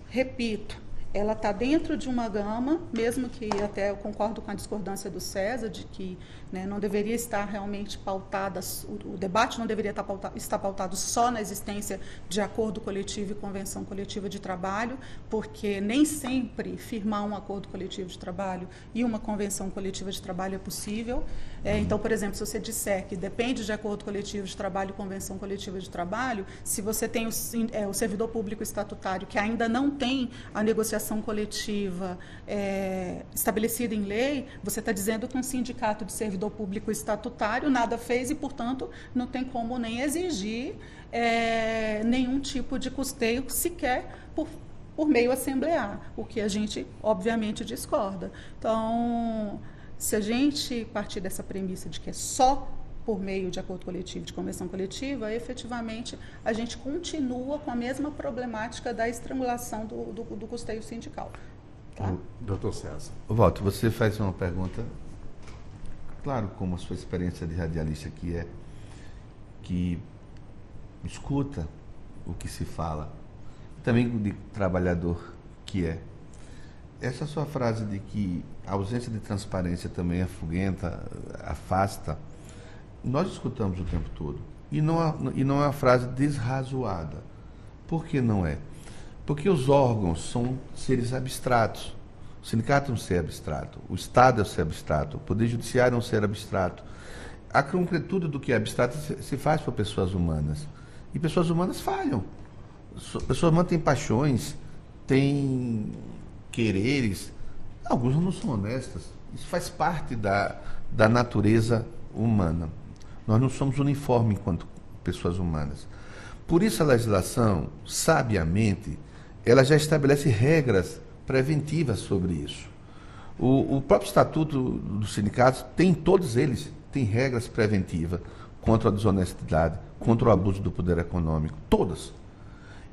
repito, ela está dentro de uma gama, mesmo que até eu concordo com a discordância do César, de que, né, não deveria estar realmente pautada, o debate não deveria estar pautado só na existência de acordo coletivo e convenção coletiva de trabalho, porque nem sempre firmar um acordo coletivo de trabalho e uma convenção coletiva de trabalho é possível. Então, por exemplo, se você disser que depende de acordo coletivo de trabalho e convenção coletiva de trabalho, se você tem o servidor público estatutário que ainda não tem a negociação coletiva estabelecida em lei, você está dizendo que um sindicato de servidor público estatutário nada fez e, portanto, não tem como nem exigir nenhum tipo de custeio sequer por meio assemblear, o que a gente, obviamente, discorda. Então, se a gente partir dessa premissa de que é só por meio de acordo coletivo, de convenção coletiva, efetivamente a gente continua com a mesma problemática da estrangulação do custeio sindical. Tá? Doutor César. Walter, você faz uma pergunta, claro, como a sua experiência de radialista que escuta o que se fala, também de trabalhador que é. Essa sua frase de que a ausência de transparência também afugenta, afasta, nós escutamos o tempo todo. E não é uma frase desrazoada. Por que não é? Porque os órgãos são seres abstratos. O sindicato é um ser abstrato, o Estado é um ser abstrato, o Poder Judiciário é um ser abstrato. A concretude do que é abstrato se faz por pessoas humanas. E pessoas humanas falham. Pessoas humanas têm paixões, têm quereres. Alguns não são honestas. Isso faz parte da natureza humana. Nós não somos uniformes enquanto pessoas humanas. Por isso a legislação, sabiamente, ela já estabelece regras preventivas sobre isso. O próprio Estatuto dos Sindicatos tem, todos eles, tem regras preventivas contra a desonestidade, contra o abuso do poder econômico, todas.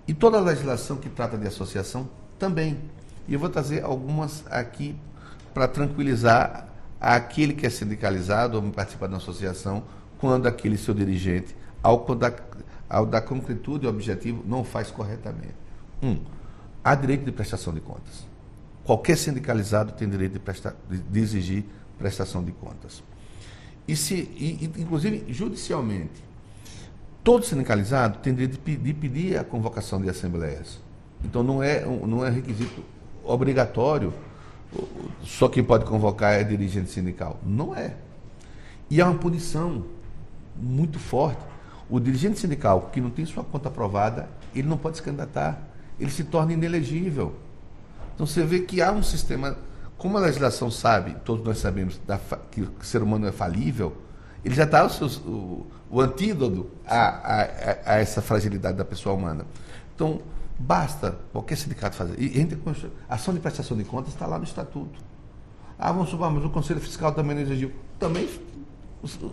E toda a legislação que trata de associação também. E eu vou trazer algumas aqui para tranquilizar aquele que é sindicalizado ou participa da associação, quando aquele seu dirigente, ao dar concretude e objetivo, não faz corretamente. Há direito de prestação de contas. Qualquer sindicalizado tem direito de exigir prestação de contas. Inclusive, judicialmente, todo sindicalizado tem direito de pedir a convocação de assembleias. Então, não é requisito obrigatório, só quem pode convocar é dirigente sindical. Não é. E há uma punição muito forte. O dirigente sindical que não tem sua conta aprovada, ele não pode se candidatar. Ele se torna inelegível. Então você vê que há um sistema, como a legislação sabe, todos nós sabemos que o ser humano é falível, ele já está o antídoto a essa fragilidade da pessoa humana. Então, basta qualquer sindicato fazer. A ação de prestação de contas está lá no Estatuto. Vamos supor, mas o Conselho Fiscal também não exigiu. Também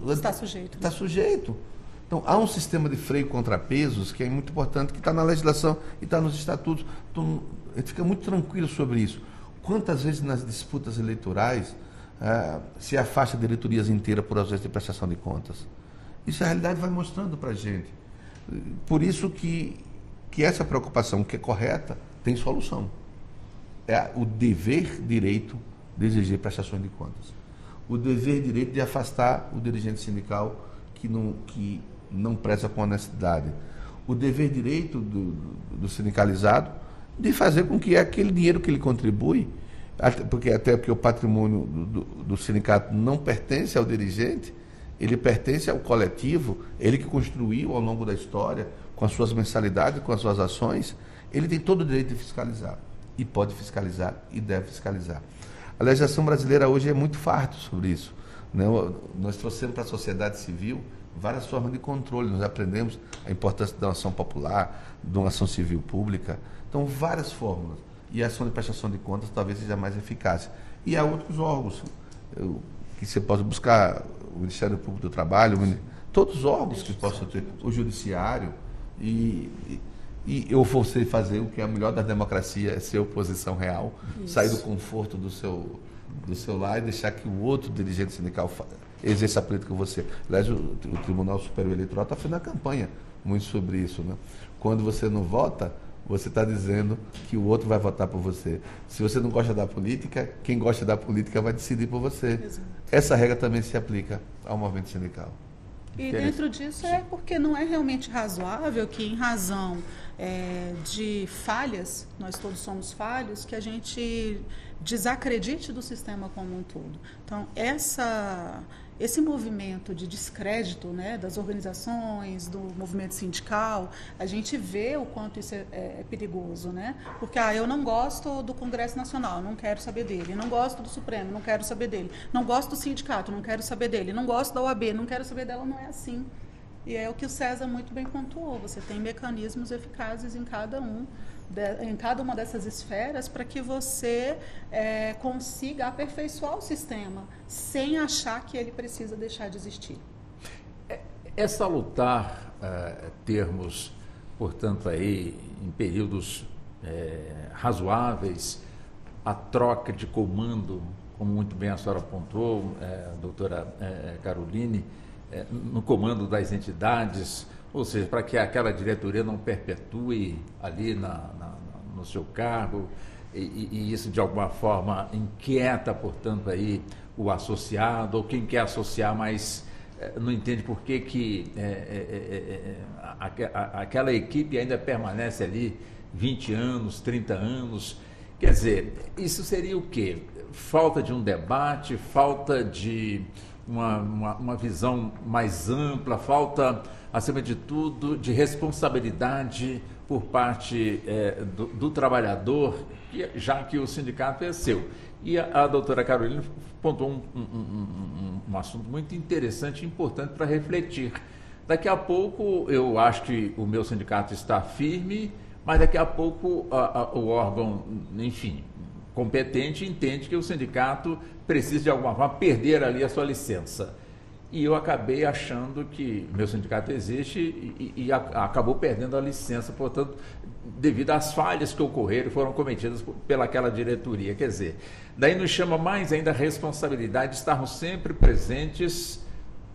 está sujeito. Está sujeito. Então, há um sistema de freio contrapesos que é muito importante, que está na legislação e está nos estatutos. Então, a gente fica muito tranquilo sobre isso. Quantas vezes nas disputas eleitorais se afasta diretorias inteiras por ausência de prestação de contas? Isso a realidade vai mostrando para a gente. Por isso que essa preocupação, que é correta, tem solução. É o dever-direito de exigir prestações de contas. O dever-direito de afastar o dirigente sindical que não presta com honestidade. O dever-direito do sindicalizado de fazer com que aquele dinheiro que ele contribui, até porque o patrimônio do sindicato não pertence ao dirigente, ele pertence ao coletivo, ele que construiu ao longo da história, com as suas mensalidades, com as suas ações, ele tem todo o direito de fiscalizar. E pode fiscalizar e deve fiscalizar. A legislação brasileira hoje é muito farta sobre isso. Né? Nós trouxemos para a sociedade civil várias formas de controle. Nós aprendemos a importância da ação popular, de uma ação civil pública. Então, várias fórmulas. E a ação de prestação de contas talvez seja mais eficaz. E há outros órgãos que você pode buscar, o Ministério Público do Trabalho, todos os órgãos que possam ter, o Judiciário, e eu vou fazer o que é o melhor da democracia, é ser oposição real, sair do conforto do seu lar e deixar que o outro dirigente sindical exerça a política com você. Aliás, o Tribunal Superior Eleitoral está fazendo a campanha muito sobre isso, né? Quando você não vota, você está dizendo que o outro vai votar por você. Se você não gosta da política, quem gosta da política vai decidir por você. Exato. Essa regra também se aplica ao movimento sindical. E dentro disso é porque não é realmente razoável que, em razão de falhas, nós todos somos falhos, que a gente desacredite do sistema como um todo. Então, esse movimento de descrédito, né, das organizações, do movimento sindical, a gente vê o quanto isso é perigoso, né? Porque eu não gosto do Congresso Nacional, não quero saber dele. Não gosto do Supremo, não quero saber dele. Não gosto do sindicato, não quero saber dele. Não gosto da OAB, não quero saber dela. Não é assim. E é o que o César muito bem pontuou. Você tem mecanismos eficazes em cada uma dessas esferas para que você consiga aperfeiçoar o sistema sem achar que ele precisa deixar de existir. É salutar termos, portanto, aí em períodos razoáveis, a troca de comando, como muito bem a senhora pontuou, doutora Caroline, no comando das entidades, ou seja, para que aquela diretoria não perpetue ali no seu cargo, e isso de alguma forma inquieta, portanto, aí o associado, ou quem quer associar, mas não entende por que aquela equipe ainda permanece ali 20 anos, 30 anos. Quer dizer, isso seria o quê? Falta de um debate, falta de uma visão mais ampla, falta, acima de tudo, de responsabilidade por parte do trabalhador, já que o sindicato é seu. E a doutora Carolina pontuou um assunto muito interessante e importante para refletir. Daqui a pouco, eu acho que o meu sindicato está firme, mas daqui a pouco o órgão, enfim, competente entende que o sindicato precisa de alguma forma perder ali a sua licença. E eu acabei achando que meu sindicato existe e acabou perdendo a licença, portanto, devido às falhas que ocorreram, foram cometidas pelaquela diretoria. Quer dizer, daí nos chama mais ainda a responsabilidade de estarmos sempre presentes,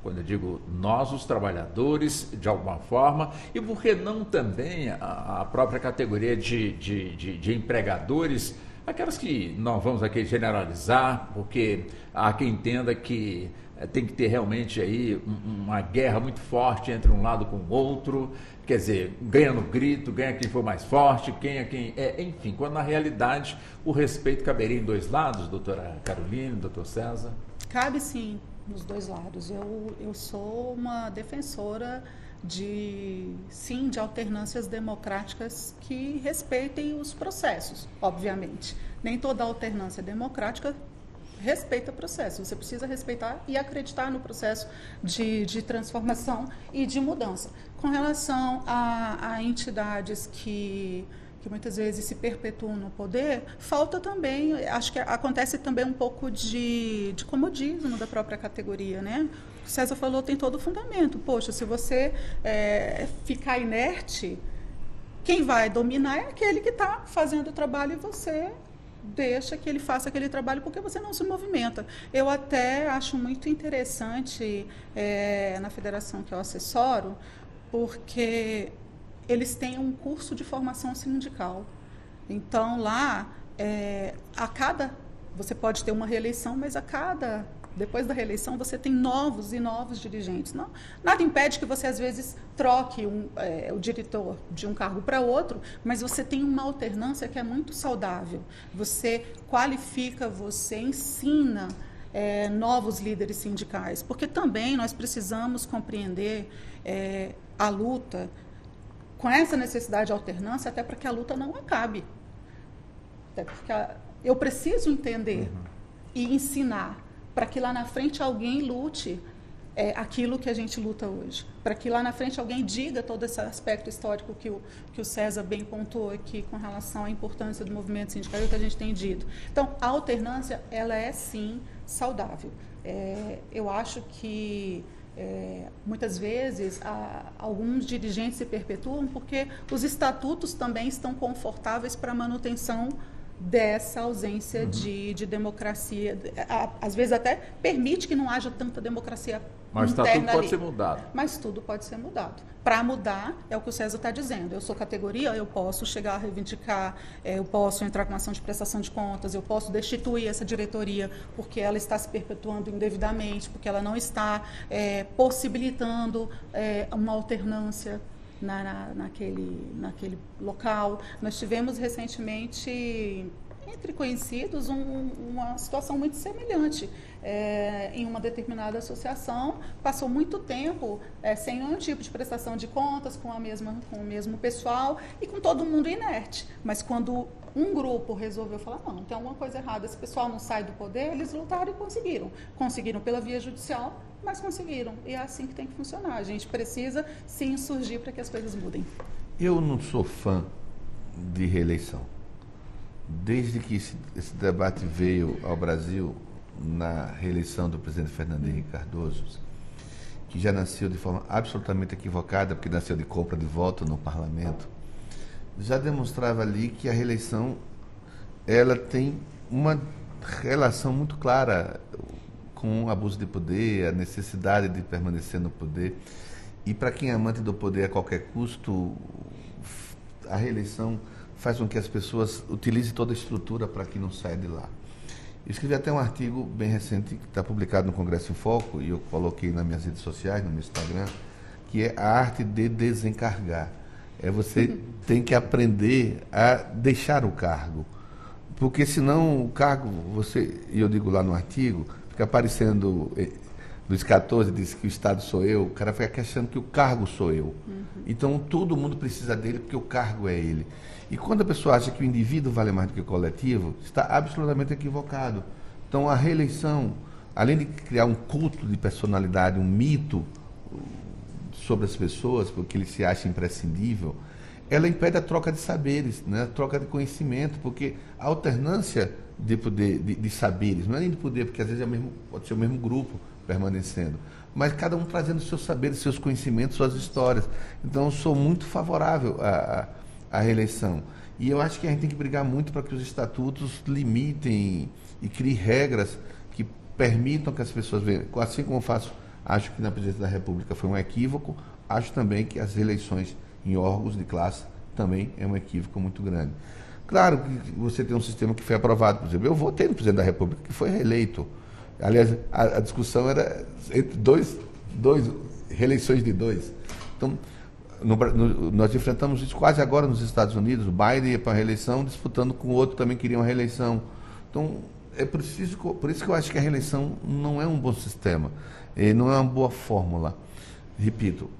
quando eu digo nós, os trabalhadores, de alguma forma, e por que não também a própria categoria de empregadores, aquelas que não vamos aqui generalizar, porque há quem entenda que tem que ter realmente aí uma guerra muito forte entre um lado com o outro, quer dizer, ganha no grito, ganha quem for mais forte, enfim, quando na realidade o respeito caberia em dois lados, doutora Caroline, doutor César? Cabe sim, nos dois lados. Eu sou uma defensora de alternâncias democráticas que respeitem os processos, obviamente. Nem toda alternância democrática respeita o processo. Você precisa respeitar e acreditar no processo de transformação e de mudança. Com relação a entidades que muitas vezes se perpetuam no poder, falta também, acho que acontece também um pouco de comodismo da própria categoria, né? O César falou, tem todo o fundamento. Poxa, se você ficar inerte, quem vai dominar é aquele que está fazendo o trabalho e você deixa que ele faça aquele trabalho porque você não se movimenta. Eu até acho muito interessante na federação que eu assessoro, porque eles têm um curso de formação sindical. Então, lá, você pode ter uma reeleição, mas depois da reeleição, você tem novos e novos dirigentes. Não, nada impede que você, às vezes, troque o diretor de um cargo para outro, mas você tem uma alternância que é muito saudável. Você qualifica, você ensina novos líderes sindicais, porque também nós precisamos compreender a luta com essa necessidade de alternância, até para que a luta não acabe. Até porque eu preciso entender e ensinar para que lá na frente alguém lute aquilo que a gente luta hoje. Para que lá na frente alguém diga todo esse aspecto histórico que o César bem pontuou aqui com relação à importância do movimento sindical e o que a gente tem dito. Então, a alternância, ela é sim saudável. Eu acho que muitas vezes alguns dirigentes se perpetuam porque os estatutos também estão confortáveis para a manutenção dessa ausência de democracia. Às vezes até permite que não haja tanta democracia mas interna tudo pode ali. ser mudado. Mas tudo pode ser mudado. Para mudar, é o que o César está dizendo. Eu sou categoria, eu posso chegar a reivindicar, eu posso entrar com uma ação de prestação de contas, eu posso destituir essa diretoria porque ela está se perpetuando indevidamente, porque ela não está possibilitando uma alternância naquele local. Nós tivemos recentemente, entre conhecidos, uma situação muito semelhante. Em uma determinada associação, passou muito tempo sem nenhum tipo de prestação de contas, com o mesmo pessoal e com todo mundo inerte. Mas quando um grupo resolveu falar, não, tem alguma coisa errada, esse pessoal não sai do poder, eles lutaram e conseguiram. Conseguiram pela via judicial, mas conseguiram. E é assim que tem que funcionar. A gente precisa se insurgir para que as coisas mudem. Eu não sou fã de reeleição. Desde que esse debate veio ao Brasil, na reeleição do presidente Fernando Henrique Cardoso, que já nasceu de forma absolutamente equivocada, porque nasceu de compra de voto no parlamento, já demonstrava ali que a reeleição ela tem uma relação muito clara com o abuso de poder, a necessidade de permanecer no poder. E para quem é amante do poder a qualquer custo, a reeleição faz com que as pessoas utilizem toda a estrutura para que não saia de lá. Eu escrevi até um artigo bem recente, que está publicado no Congresso em Foco, e eu coloquei nas minhas redes sociais, no meu Instagram, que é a arte de desencargar. Você tem que aprender a deixar o cargo. Porque senão o cargo, e eu digo lá no artigo, fica aparecendo, Luiz XIV diz que o Estado sou eu, o cara fica achando que o cargo sou eu. Então todo mundo precisa dele porque o cargo é ele. E quando a pessoa acha que o indivíduo vale mais do que o coletivo, está absolutamente equivocado. Então a reeleição, além de criar um culto de personalidade, um mito sobre as pessoas, porque ele se acha imprescindível, ela impede a troca de saberes, né? A troca de conhecimento, porque a alternância de poder, de saberes, não é nem de poder, porque às vezes pode ser o mesmo grupo permanecendo, mas cada um trazendo seus saberes, seus conhecimentos, suas histórias. Então eu sou muito favorável à reeleição. E eu acho que a gente tem que brigar muito para que os estatutos limitem e criem regras que permitam que as pessoas venham. Assim como eu faço, acho que na presidência da República foi um equívoco, acho também que as reeleições em órgãos de classe também é um equívoco muito grande. Claro que você tem um sistema que foi aprovado, por exemplo, eu votei no presidente da República que foi reeleito. Aliás, a discussão era entre dois reeleições de dois. Então, nós enfrentamos isso quase agora nos Estados Unidos. O Biden ia para a reeleição, disputando com o outro que também queria uma reeleição. Então, por isso que eu acho que a reeleição não é um bom sistema, não é uma boa fórmula. Repito,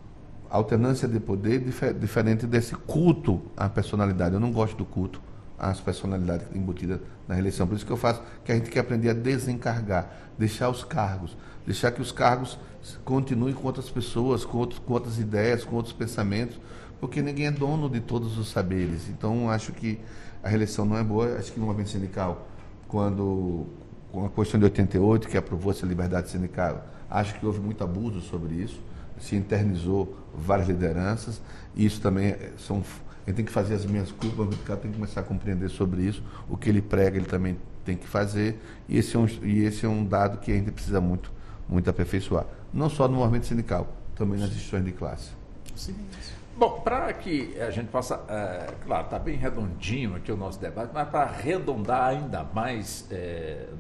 alternância de poder diferente desse culto à personalidade. Eu não gosto do culto às personalidades embutidas na reeleição. Por isso que eu faço que a gente tem que aprender a desencargar, deixar os cargos, deixar que os cargos continuem com outras pessoas, com outras ideias, com outros pensamentos, porque ninguém é dono de todos os saberes. Então, acho que a reeleição não é boa. Acho que no movimento sindical, com a Constituição de 88, que aprovou essa liberdade sindical, acho que houve muito abuso sobre isso, se internizou várias lideranças, e isso também a gente tem que fazer as minhas culpas, o cara tem que começar a compreender sobre isso, o que ele prega ele também tem que fazer, e esse é um dado que a gente precisa muito aperfeiçoar, não só no movimento sindical, também nas instituições de classe. Sim. Bom, para que a gente possa, claro, está bem redondinho aqui o nosso debate, mas para arredondar ainda mais,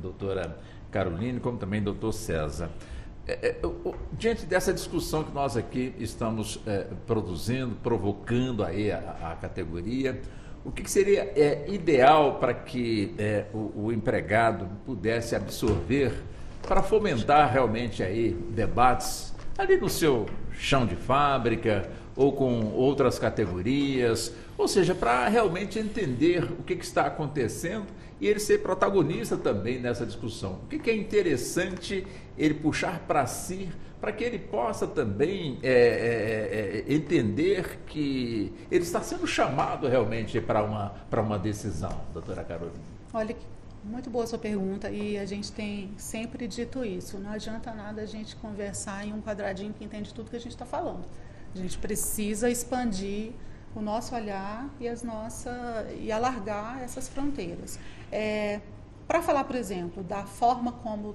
doutora Caroline, como também doutor César, diante dessa discussão que nós aqui estamos produzindo, provocando aí a categoria, o que seria ideal para que o empregado pudesse absorver para fomentar realmente aí debates ali no seu chão de fábrica ou com outras categorias, ou seja, para realmente entender o que está acontecendo e ele ser protagonista também nessa discussão. O que é interessante ele puxar para si, para que ele possa também entender que ele está sendo chamado realmente para uma decisão, doutora Carolina. Olha, muito boa sua pergunta, e a gente tem sempre dito isso. Não adianta nada a gente conversar em um quadradinho que entende tudo que a gente está falando. A gente precisa expandir o nosso olhar e alargar essas fronteiras. Para falar, por exemplo, da forma como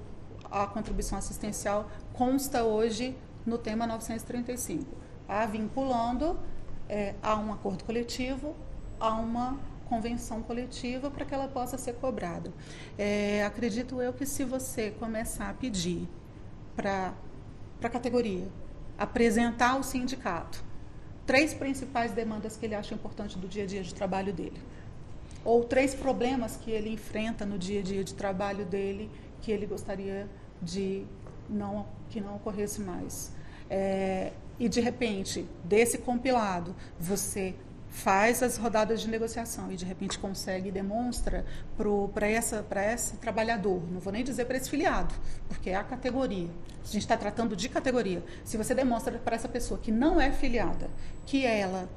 a contribuição assistencial consta hoje no tema 935, vinculando a um acordo coletivo, a uma convenção coletiva para que ela possa ser cobrada. Acredito eu que se você começar a pedir para a categoria apresentar ao sindicato 3 principais demandas que ele acha importante do dia a dia de trabalho dele, ou 3 problemas que ele enfrenta no dia a dia de trabalho dele que ele gostaria que não ocorresse mais. E, de repente, desse compilado, você faz as rodadas de negociação e, de repente, consegue e demonstra para esse trabalhador, não vou nem dizer para esse filiado, porque é a categoria, a gente está tratando de categoria. Se você demonstra para essa pessoa que não é filiada, que ela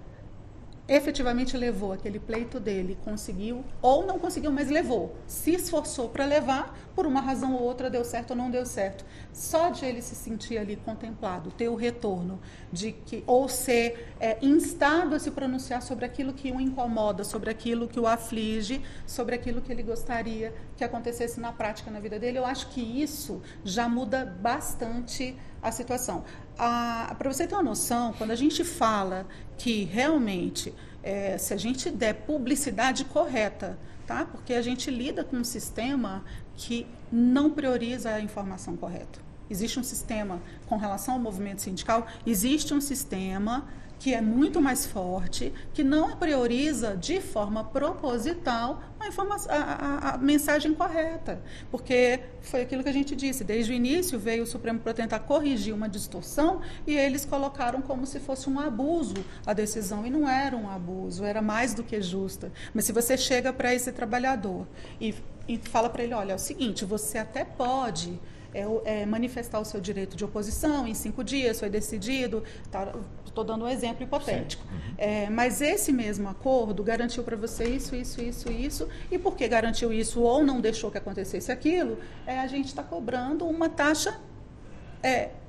efetivamente levou aquele pleito dele, conseguiu, ou não conseguiu, mas levou, se esforçou para levar, por uma razão ou outra deu certo ou não deu certo. Só de ele se sentir ali contemplado, ter o retorno, ou ser instado a se pronunciar sobre aquilo que o incomoda, sobre aquilo que o aflige, sobre aquilo que ele gostaria que acontecesse na prática na vida dele, eu acho que isso já muda bastante a situação. Para você ter uma noção, quando a gente fala que realmente, se a gente der publicidade correta, tá? Porque a gente lida com um sistema que não prioriza a informação correta. Existe um sistema com relação ao movimento sindical, existe um sistema que é muito mais forte, que não prioriza de forma proposital a mensagem correta. Porque foi aquilo que a gente disse, desde o início veio o Supremo para tentar corrigir uma distorção e eles colocaram como se fosse um abuso a decisão, e não era um abuso, era mais do que justa. Mas se você chega para esse trabalhador e fala para ele, olha, é o seguinte, você até pode manifestar o seu direito de oposição em 5 dias, foi decidido, estou dando um exemplo hipotético. Mas esse mesmo acordo garantiu para você isso, e porque garantiu isso ou não deixou que acontecesse aquilo, a gente está cobrando uma taxa,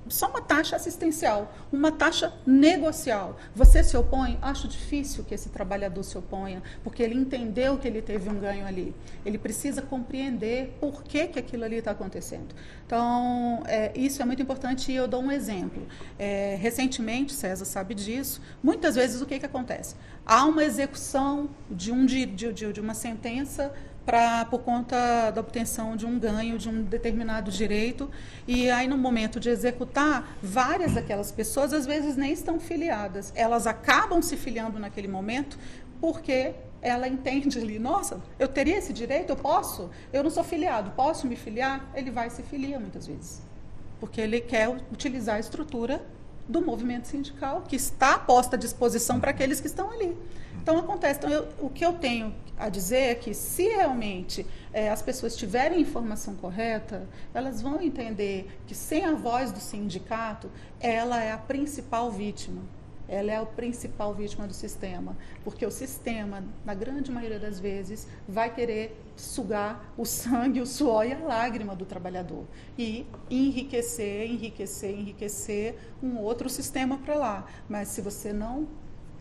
só uma taxa assistencial, uma taxa negocial. Você se opõe? Acho difícil que esse trabalhador se oponha, porque ele entendeu que ele teve um ganho ali. Ele precisa compreender por que aquilo ali está acontecendo. Então, isso é muito importante e eu dou um exemplo. Recentemente, César sabe disso, muitas vezes o que acontece? Há uma execução de uma sentença por conta da obtenção de um ganho, de um determinado direito, e aí no momento de executar, várias daquelas pessoas às vezes nem estão filiadas, elas acabam se filiando naquele momento porque ela entende ali, nossa, eu teria esse direito, eu não sou filiado, posso me filiar? Ele vai se filia muitas vezes, porque ele quer utilizar a estrutura do movimento sindical que está posta à disposição para aqueles que estão ali. Então, acontece. Então, o que eu tenho a dizer é que, se realmente as pessoas tiverem informação correta, elas vão entender que, sem a voz do sindicato, ela é a principal vítima. Ela é a principal vítima do sistema, porque o sistema, na grande maioria das vezes, vai querer sugar o sangue, o suor e a lágrima do trabalhador e enriquecer um outro sistema para lá. Mas se você não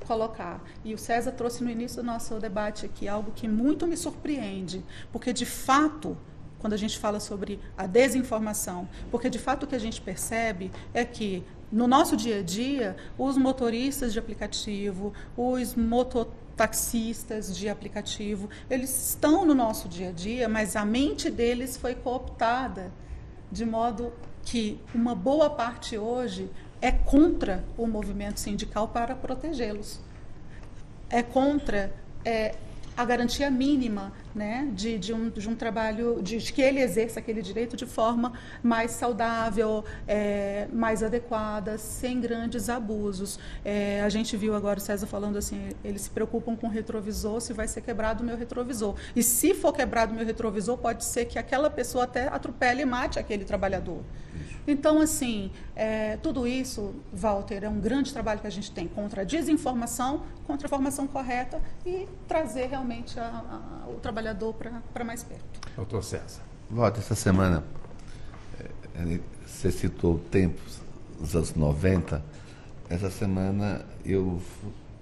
colocar, e o César trouxe no início do nosso debate aqui algo que muito me surpreende, porque de fato, quando a gente fala sobre a desinformação, porque de fato o que a gente percebe é que no nosso dia a dia, os motoristas de aplicativo, os mototaxistas de aplicativo, eles estão no nosso dia a dia, mas a mente deles foi cooptada, de modo que uma boa parte hoje é contra o movimento sindical para protegê-los. É contra a garantia mínima, né, de um trabalho, de que ele exerça aquele direito de forma mais saudável, mais adequada, sem grandes abusos. A gente viu agora o César falando assim, eles se preocupam com o retrovisor, se vai ser quebrado o meu retrovisor. E se for quebrado o meu retrovisor, pode ser que aquela pessoa até atropele e mate aquele trabalhador. Então, assim, tudo isso, Walter, é um grande trabalho que a gente tem contra a desinformação, contra a informação correta e trazer realmente o trabalhador para mais perto. Doutor César. Walter, essa semana, você citou o tempo, os anos 90, essa semana eu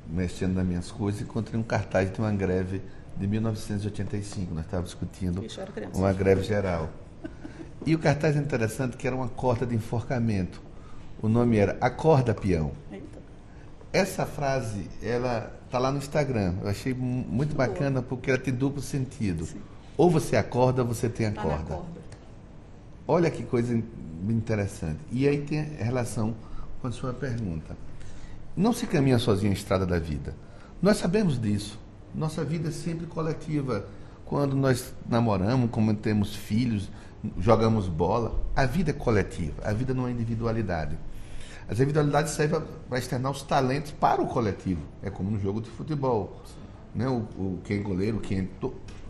mexendo nas minhas coisas, encontrei um cartaz de uma greve de 1985. Nós estávamos discutindo uma greve geral. E o cartaz é interessante, que era uma corda de enforcamento. O nome era Acorda, Peão. Essa frase, ela está lá no Instagram. Eu achei muito bacana porque ela tem duplo sentido. Sim. Ou você acorda ou você tem a corda. Olha que coisa interessante. E aí tem a relação com a sua pergunta. Não se caminha sozinho a estrada da vida. Nós sabemos disso. Nossa vida é sempre coletiva. Quando nós namoramos, quando temos filhos, jogamos bola, a vida é coletiva. A vida não é individualidade. As individualidades servem para externar os talentos para o coletivo. É como no jogo de futebol. Né? Quem é goleiro, quem é...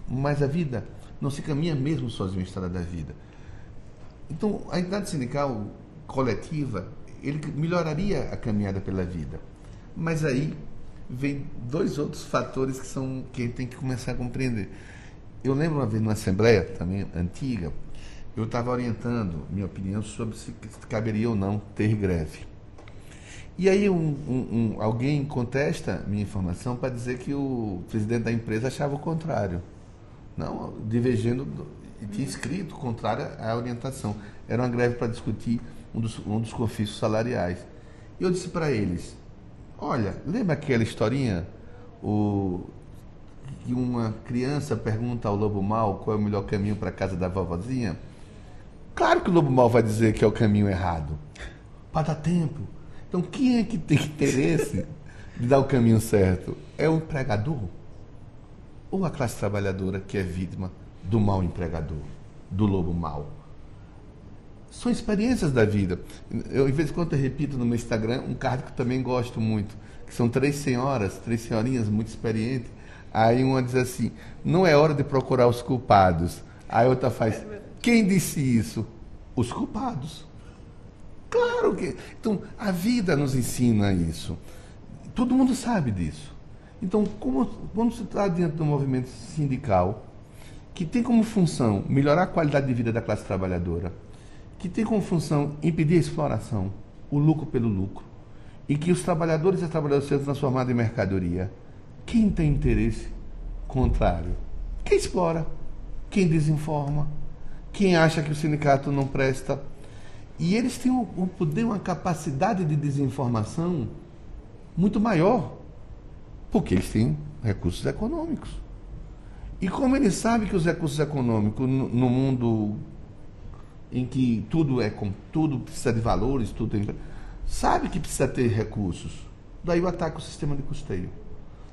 Mas a vida não se caminha mesmo sozinho a estrada da vida. Então, a entidade sindical coletiva, ele melhoraria a caminhada pela vida. Mas aí vem dois outros fatores que a gente tem que começar a compreender. Eu lembro uma vez numa assembleia, também antiga, eu estava orientando minha opinião sobre se caberia ou não ter greve. E aí alguém contesta minha informação para dizer que o presidente da empresa achava o contrário. Não, divergindo, tinha escrito contrário à orientação. Era uma greve para discutir um dos confiscos salariais. E eu disse para eles, olha, lembra aquela historinha que uma criança pergunta ao lobo mau qual é o melhor caminho para a casa da vovozinha? Claro que o lobo mau vai dizer que é o caminho errado, para dar tempo. Então, quem é que tem interesse de dar o caminho certo? É o empregador? Ou a classe trabalhadora que é vítima do mau empregador, do lobo mau? São experiências da vida. Eu, de vez em quando, eu repito no meu Instagram um card que eu também gosto muito, que são três senhorinhas muito experientes. Aí uma diz assim, não é hora de procurar os culpados. Aí outra faz, quem disse isso? Os culpados. Claro que... Então, a vida nos ensina isso. Todo mundo sabe disso. Então, quando se está diante do movimento sindical, que tem como função melhorar a qualidade de vida da classe trabalhadora, que tem como função impedir a exploração, o lucro pelo lucro, e que os trabalhadores e as trabalhadoras sejam transformados em mercadoria, quem tem interesse contrário? Quem explora, quem desinforma, quem acha que o sindicato não presta. E eles têm um poder, uma capacidade de desinformação muito maior, porque eles têm recursos econômicos. E como eles sabem que os recursos econômicos, no mundo em que tudo precisa de valores, sabe que precisa ter recursos. Daí o ataque ao sistema de custeio.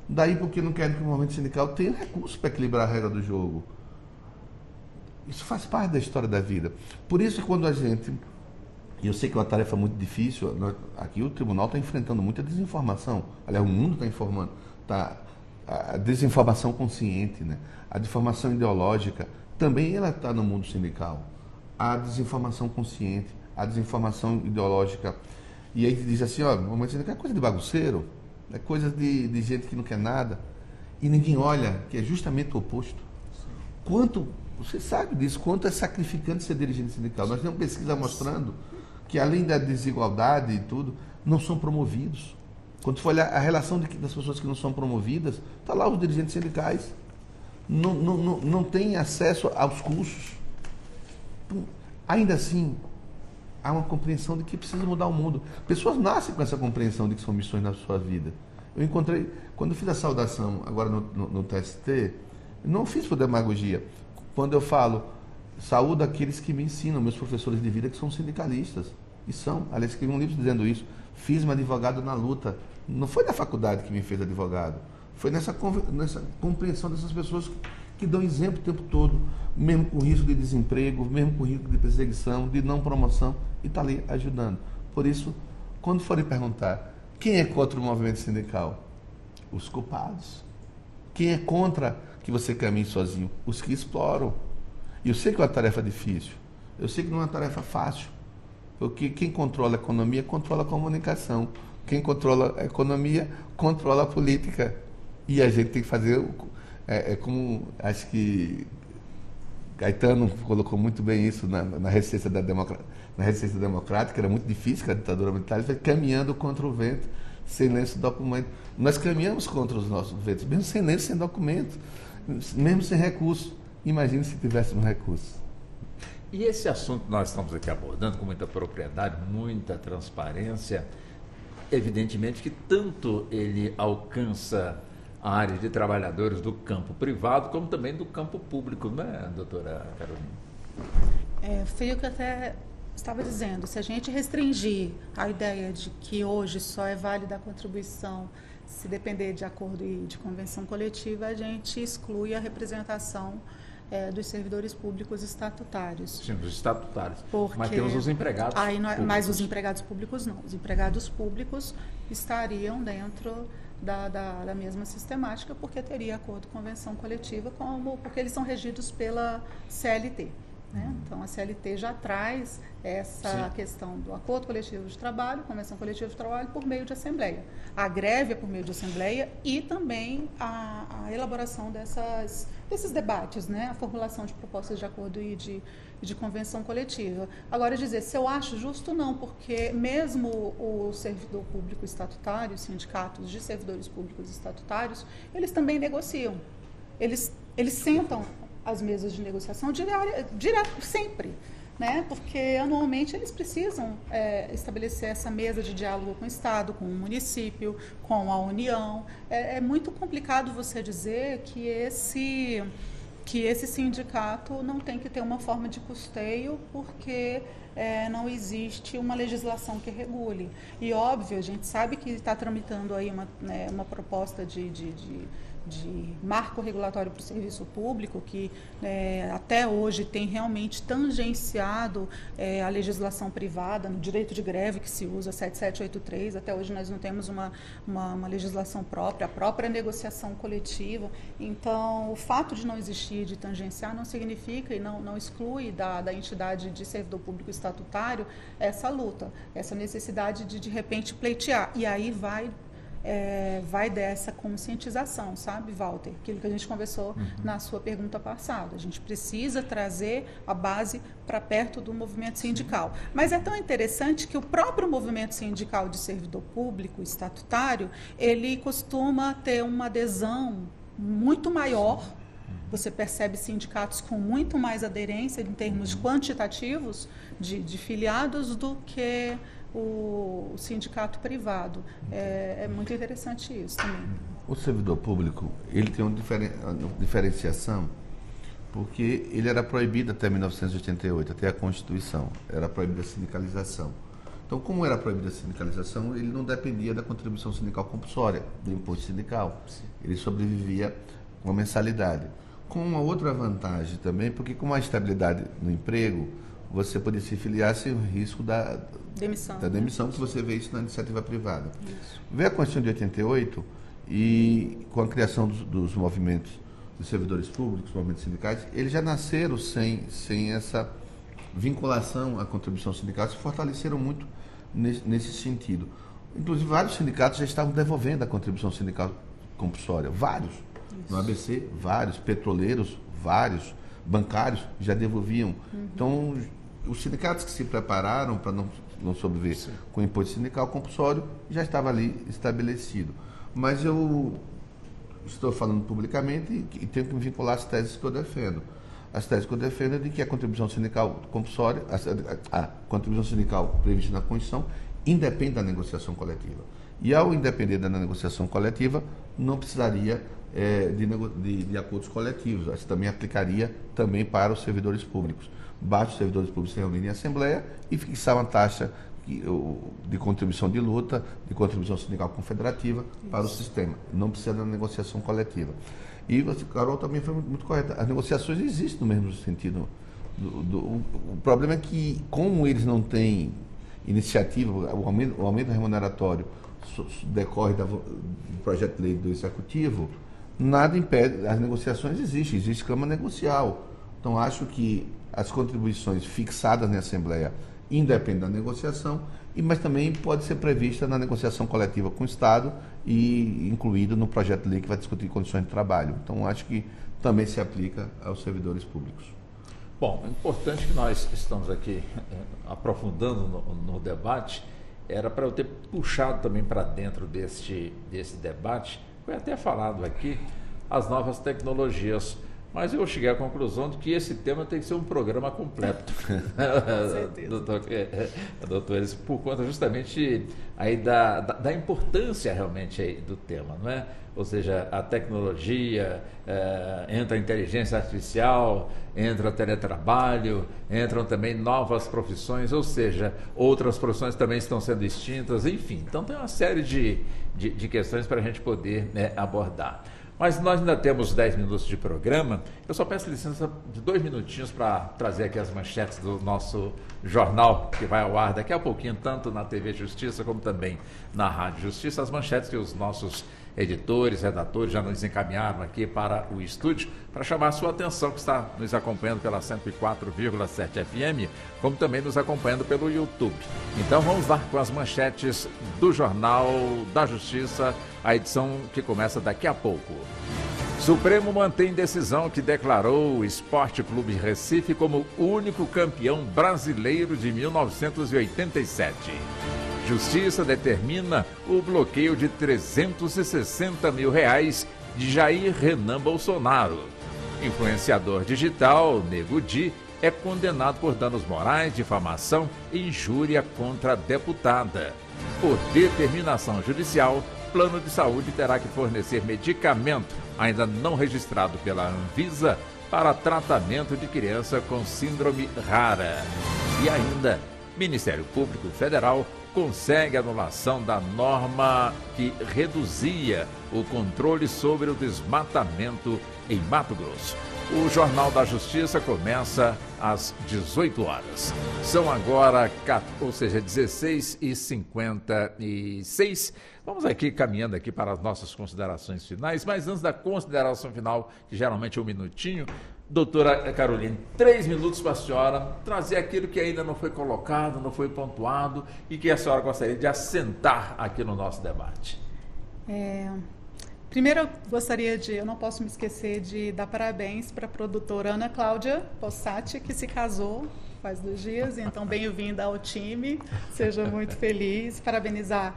Daí porque não querem que o movimento sindical tenha recursos para equilibrar a regra do jogo. Isso faz parte da história da vida. Por isso que quando a gente... E eu sei que é uma tarefa muito difícil, aqui o tribunal está enfrentando muita desinformação. Aliás, o mundo está informando. A desinformação consciente, né? A desinformação ideológica, também ela está no mundo sindical. A desinformação consciente, a desinformação ideológica. E aí diz assim, ó, o movimento sindical é coisa de bagunceiro, é coisa de gente que não quer nada. E ninguém olha que é justamente o oposto. Quanto, você sabe disso, quanto é sacrificante ser dirigente sindical. Nós temos pesquisa mostrando que além da desigualdade e tudo, não são promovidos. Quando você olhar a relação das pessoas que não são promovidas, está lá os dirigentes sindicais. Não têm acesso aos cursos. Então, ainda assim, há uma compreensão de que precisa mudar o mundo. Pessoas nascem com essa compreensão de que são missões na sua vida. Eu encontrei, quando eu fiz a saudação agora no TST, eu não fiz por demagogia. Quando eu falo, saúdo aqueles que me ensinam, meus professores de vida que são sindicalistas. E são, aliás, escrevi um livro dizendo isso. Fiz-me advogado na luta. Não foi da faculdade que me fez advogado. Foi nessa compreensão dessas pessoas que dão exemplo o tempo todo, mesmo com risco de desemprego, mesmo com risco de perseguição, de não promoção, e está ali ajudando. Por isso, quando forem perguntar quem é contra o movimento sindical? Os culpados. Quem é contra que você caminhe sozinho? Os que exploram. E eu sei que é uma tarefa difícil. Eu sei que não é uma tarefa fácil. Porque quem controla a economia, controla a comunicação. Quem controla a economia, controla a política. E a gente tem que fazer... como acho que Caetano colocou muito bem isso na Resistência Democrática, era muito difícil, que a ditadura militar, ele foi caminhando contra o vento. sem ler esse documento. Nós caminhamos contra os nossos governos, mesmo sem ler, sem documento, mesmo sem recurso. Imagine se tivéssemos recurso. E esse assunto que nós estamos aqui abordando com muita propriedade, muita transparência, evidentemente que tanto ele alcança a área de trabalhadores do campo privado, como também do campo público, não é, doutora Carolina? Foi o que eu até estava dizendo. Se a gente restringir a ideia de que hoje só é válida a contribuição se depender de acordo e de convenção coletiva, a gente exclui a representação dos servidores públicos estatutários. Sim, dos estatutários. Porque mas temos os empregados públicos. Mas os empregados públicos não. Os empregados públicos estariam dentro da mesma sistemática, porque teria acordo com convenção coletiva, porque eles são regidos pela CLT. Né? Então, a CLT já traz essa questão do acordo coletivo de trabalho, convenção coletiva de trabalho, por meio de assembleia. A greve é por meio de assembleia e também a elaboração desses debates, né? A formulação de propostas de acordo e de convenção coletiva. Agora, dizer se eu acho justo, não, porque mesmo o servidor público estatutário, os sindicatos de servidores públicos estatutários, eles também negociam. Eles sentam as mesas de negociação direto sempre, né? Porque anualmente eles precisam estabelecer essa mesa de diálogo com o Estado, com o município, com a União. É muito complicado você dizer que esse sindicato não tem que ter uma forma de custeio, porque não existe uma legislação que regule. E, óbvio, a gente sabe que está tramitando aí uma proposta de marco regulatório para o serviço público, que até hoje tem realmente tangenciado a legislação privada, no direito de greve que se usa, 7783, até hoje nós não temos uma legislação própria, a própria negociação coletiva. Então, o fato de não existir, de tangenciar, não significa e não exclui da entidade de servidor público estatutário essa luta, essa necessidade de repente, pleitear. E aí vai dessa conscientização, sabe, Walter? Aquilo que a gente conversou na sua pergunta passada. A gente precisa trazer a base para perto do movimento sindical. Mas é tão interessante que o próprio movimento sindical de servidor público estatutário, ele costuma ter uma adesão muito maior. Você percebe sindicatos com muito mais aderência em termos quantitativos de filiados do que o sindicato privado. É muito interessante isso também. O servidor público, ele tem uma diferenciação, porque ele era proibido até 1988, até a Constituição, era proibida a sindicalização. Então, como era proibida a sindicalização, ele não dependia da contribuição sindical compulsória, do imposto sindical. Ele sobrevivia com a mensalidade. Com uma outra vantagem também, porque com a estabilidade no emprego, você podia se filiar sem o risco da demissão, que você vê isso na iniciativa privada. Veio a Constituição de 88 e com a criação dos movimentos dos servidores públicos, movimentos sindicais, eles já nasceram sem essa vinculação à contribuição sindical, se fortaleceram muito nesse sentido. Inclusive, vários sindicatos já estavam devolvendo a contribuição sindical compulsória, vários. No ABC, vários, petroleiros, vários, bancários já devolviam. Então, os sindicatos que se prepararam para não sobreviver com o imposto sindical compulsório já estava ali estabelecido. Mas eu estou falando publicamente e tenho que me vincular às teses que eu defendo. As teses que eu defendo é de que a contribuição sindical compulsória, a contribuição sindical prevista na Constituição, independe da negociação coletiva. E ao independer da negociação coletiva, não precisaria de acordos coletivos. Isso também aplicaria também para os servidores públicos. Basta os servidores públicos se reunirem em assembleia e fixar uma taxa de contribuição de luta, de contribuição sindical confederativa para o sistema. Não precisa da negociação coletiva. E você, Carol, também foi muito correta. As negociações existem no mesmo sentido. O problema é que, como eles não têm iniciativa, o aumento remuneratório decorre do projeto de lei do Executivo, nada impede, as negociações existe Câmara Negocial. Então, acho que as contribuições fixadas na Assembleia independem da negociação, mas também pode ser prevista na negociação coletiva com o Estado e incluído no projeto de lei que vai discutir condições de trabalho. Então, acho que também se aplica aos servidores públicos. Bom, é importante que nós estamos aqui aprofundando no debate era para eu ter puxado também para dentro desse debate, foi até falado aqui, as novas tecnologias. Mas eu cheguei à conclusão de que esse tema tem que ser um programa completo. doutor, por conta justamente aí da importância realmente aí do tema, não é? Ou seja, a tecnologia, entra a inteligência artificial, entra o teletrabalho, entram também novas profissões, ou seja, outras profissões também estão sendo extintas, enfim. Então tem uma série de questões para a gente poder, né, abordar. Mas nós ainda temos 10 minutos de programa. Eu só peço licença de 2 minutinhos para trazer aqui as manchetes do nosso jornal, que vai ao ar daqui a pouquinho, tanto na TV Justiça como também na Rádio Justiça. As manchetes que os nossos editores, redatores já nos encaminharam aqui para o estúdio, para chamar a sua atenção, que está nos acompanhando pela 104,7 FM, como também nos acompanhando pelo YouTube. Então vamos lá com as manchetes do Jornal da Justiça, a edição que começa daqui a pouco. Supremo mantém decisão que declarou o Esporte Clube Recife como o único campeão brasileiro de 1987. Justiça determina o bloqueio de R$360 mil de Jair Renan Bolsonaro. Influenciador digital, Nego Di, é condenado por danos morais, difamação e injúria contra a deputada. Por determinação judicial, plano de saúde terá que fornecer medicamento, ainda não registrado pela Anvisa, para tratamento de criança com síndrome rara. E ainda, Ministério Público Federal consegue anulação da norma que reduzia o controle sobre o desmatamento em Mato Grosso. O Jornal da Justiça começa às 18 horas. São agora, 16h56. Vamos aqui caminhando aqui para as nossas considerações finais, mas antes da consideração final, que geralmente é um minutinho, doutora Caroline, 3 minutos para a senhora trazer aquilo que ainda não foi colocado, não foi pontuado e que a senhora gostaria de assentar aqui no nosso debate. Primeiro, eu não posso me esquecer de dar parabéns para a produtora Ana Cláudia Possati, que se casou faz 2 dias, então bem-vinda ao time, seja muito feliz, parabenizar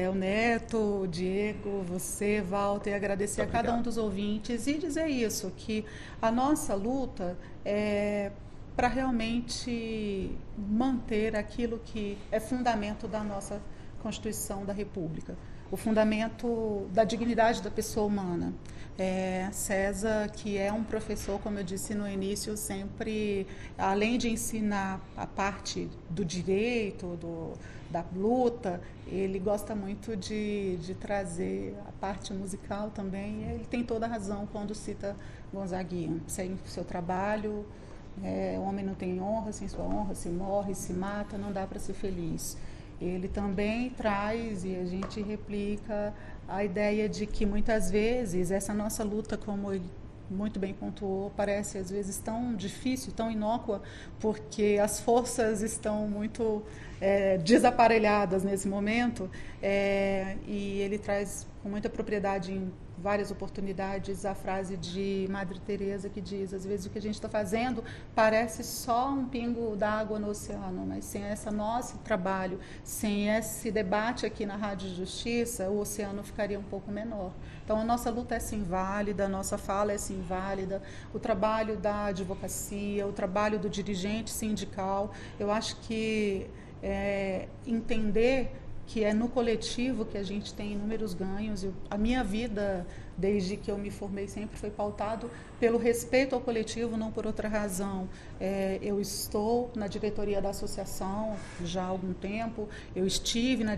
o Neto, o Diego, você, Walter, e agradecer a cada um dos ouvintes e dizer isso, que a nossa luta é para realmente manter aquilo que é fundamento da nossa Constituição da República, o fundamento da dignidade da pessoa humana. César, que é um professor, como eu disse no início, sempre, além de ensinar a parte do direito, da luta, ele gosta muito de trazer a parte musical também. Ele tem toda a razão quando cita Gonzaguinha. Sem seu trabalho, o homem não tem honra, sem sua honra se morre, se mata, não dá para ser feliz. Ele também traz, e a gente replica, a ideia de que muitas vezes essa nossa luta, como ele muito bem pontuou, parece às vezes tão difícil, tão inócua, porque as forças estão muito desaparelhadas nesse momento, e ele traz com muita propriedade em várias oportunidades a frase de Madre Teresa, que diz: às vezes o que a gente está fazendo parece só um pingo d'água no oceano, mas sem esse nosso trabalho, sem esse debate aqui na Rádio Justiça, o oceano ficaria um pouco menor. Então a nossa luta é sim válida, a nossa fala é sim válida, o trabalho da advocacia, o trabalho do dirigente sindical, eu acho que entender que é no coletivo que a gente tem inúmeros ganhos. A minha vida, desde que eu me formei, sempre foi pautado pelo respeito ao coletivo, não por outra razão. Eu estou na diretoria da associação já há algum tempo, eu estive na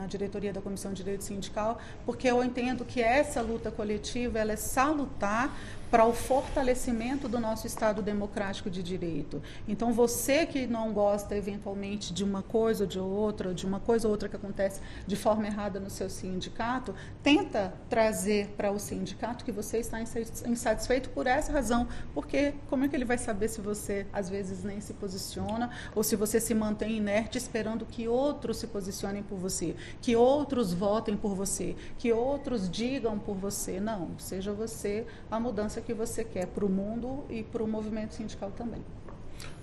diretoria da Comissão de Direito Sindical, porque eu entendo que essa luta coletiva ela é salutar para o fortalecimento do nosso Estado democrático de direito. Então, você que não gosta, eventualmente, de uma coisa ou de outra, de uma coisa ou outra que acontece de forma errada no seu sindicato, tenta trazer para o sindicato que você está insatisfeito por essa razão, porque como é que ele vai saber se você, às vezes, nem se posiciona, ou se você se mantém inerte esperando que outros se posicionem por você, que outros votem por você, que outros digam por você? Não, seja você a mudança que você quer para o mundo e para o movimento sindical também.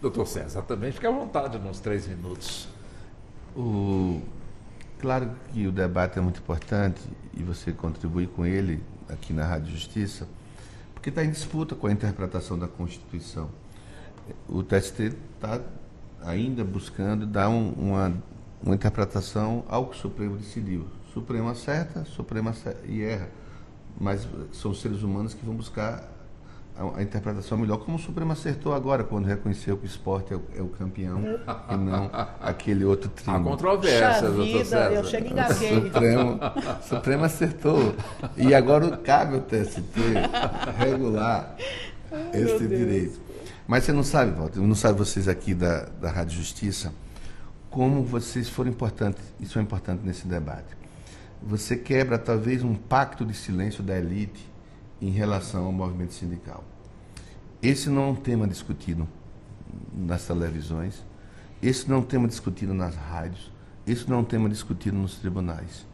Doutor César, também fica à vontade nos 3 minutos. Claro que o debate é muito importante e você contribui com ele aqui na Rádio Justiça, porque está em disputa com a interpretação da Constituição. O TST está ainda buscando dar uma interpretação ao que o Supremo decidiu. O Supremo acerta, e erra, mas são os seres humanos que vão buscar a interpretação melhor, como o Supremo acertou agora, quando reconheceu que o esporte é o campeão e não aquele outro time. Há controvérsia, doutor César. Eu chego e engasguei. O Supremo acertou. E agora cabe ao TST regular esse direito. Mas você não sabe, Walter, não sabe vocês aqui da Rádio Justiça, como vocês foram importantes, isso é importante nesse debate. Você quebra talvez um pacto de silêncio da elite em relação ao movimento sindical. Esse não é um tema discutido nas televisões, esse não é um tema discutido nas rádios, esse não é um tema discutido nos tribunais.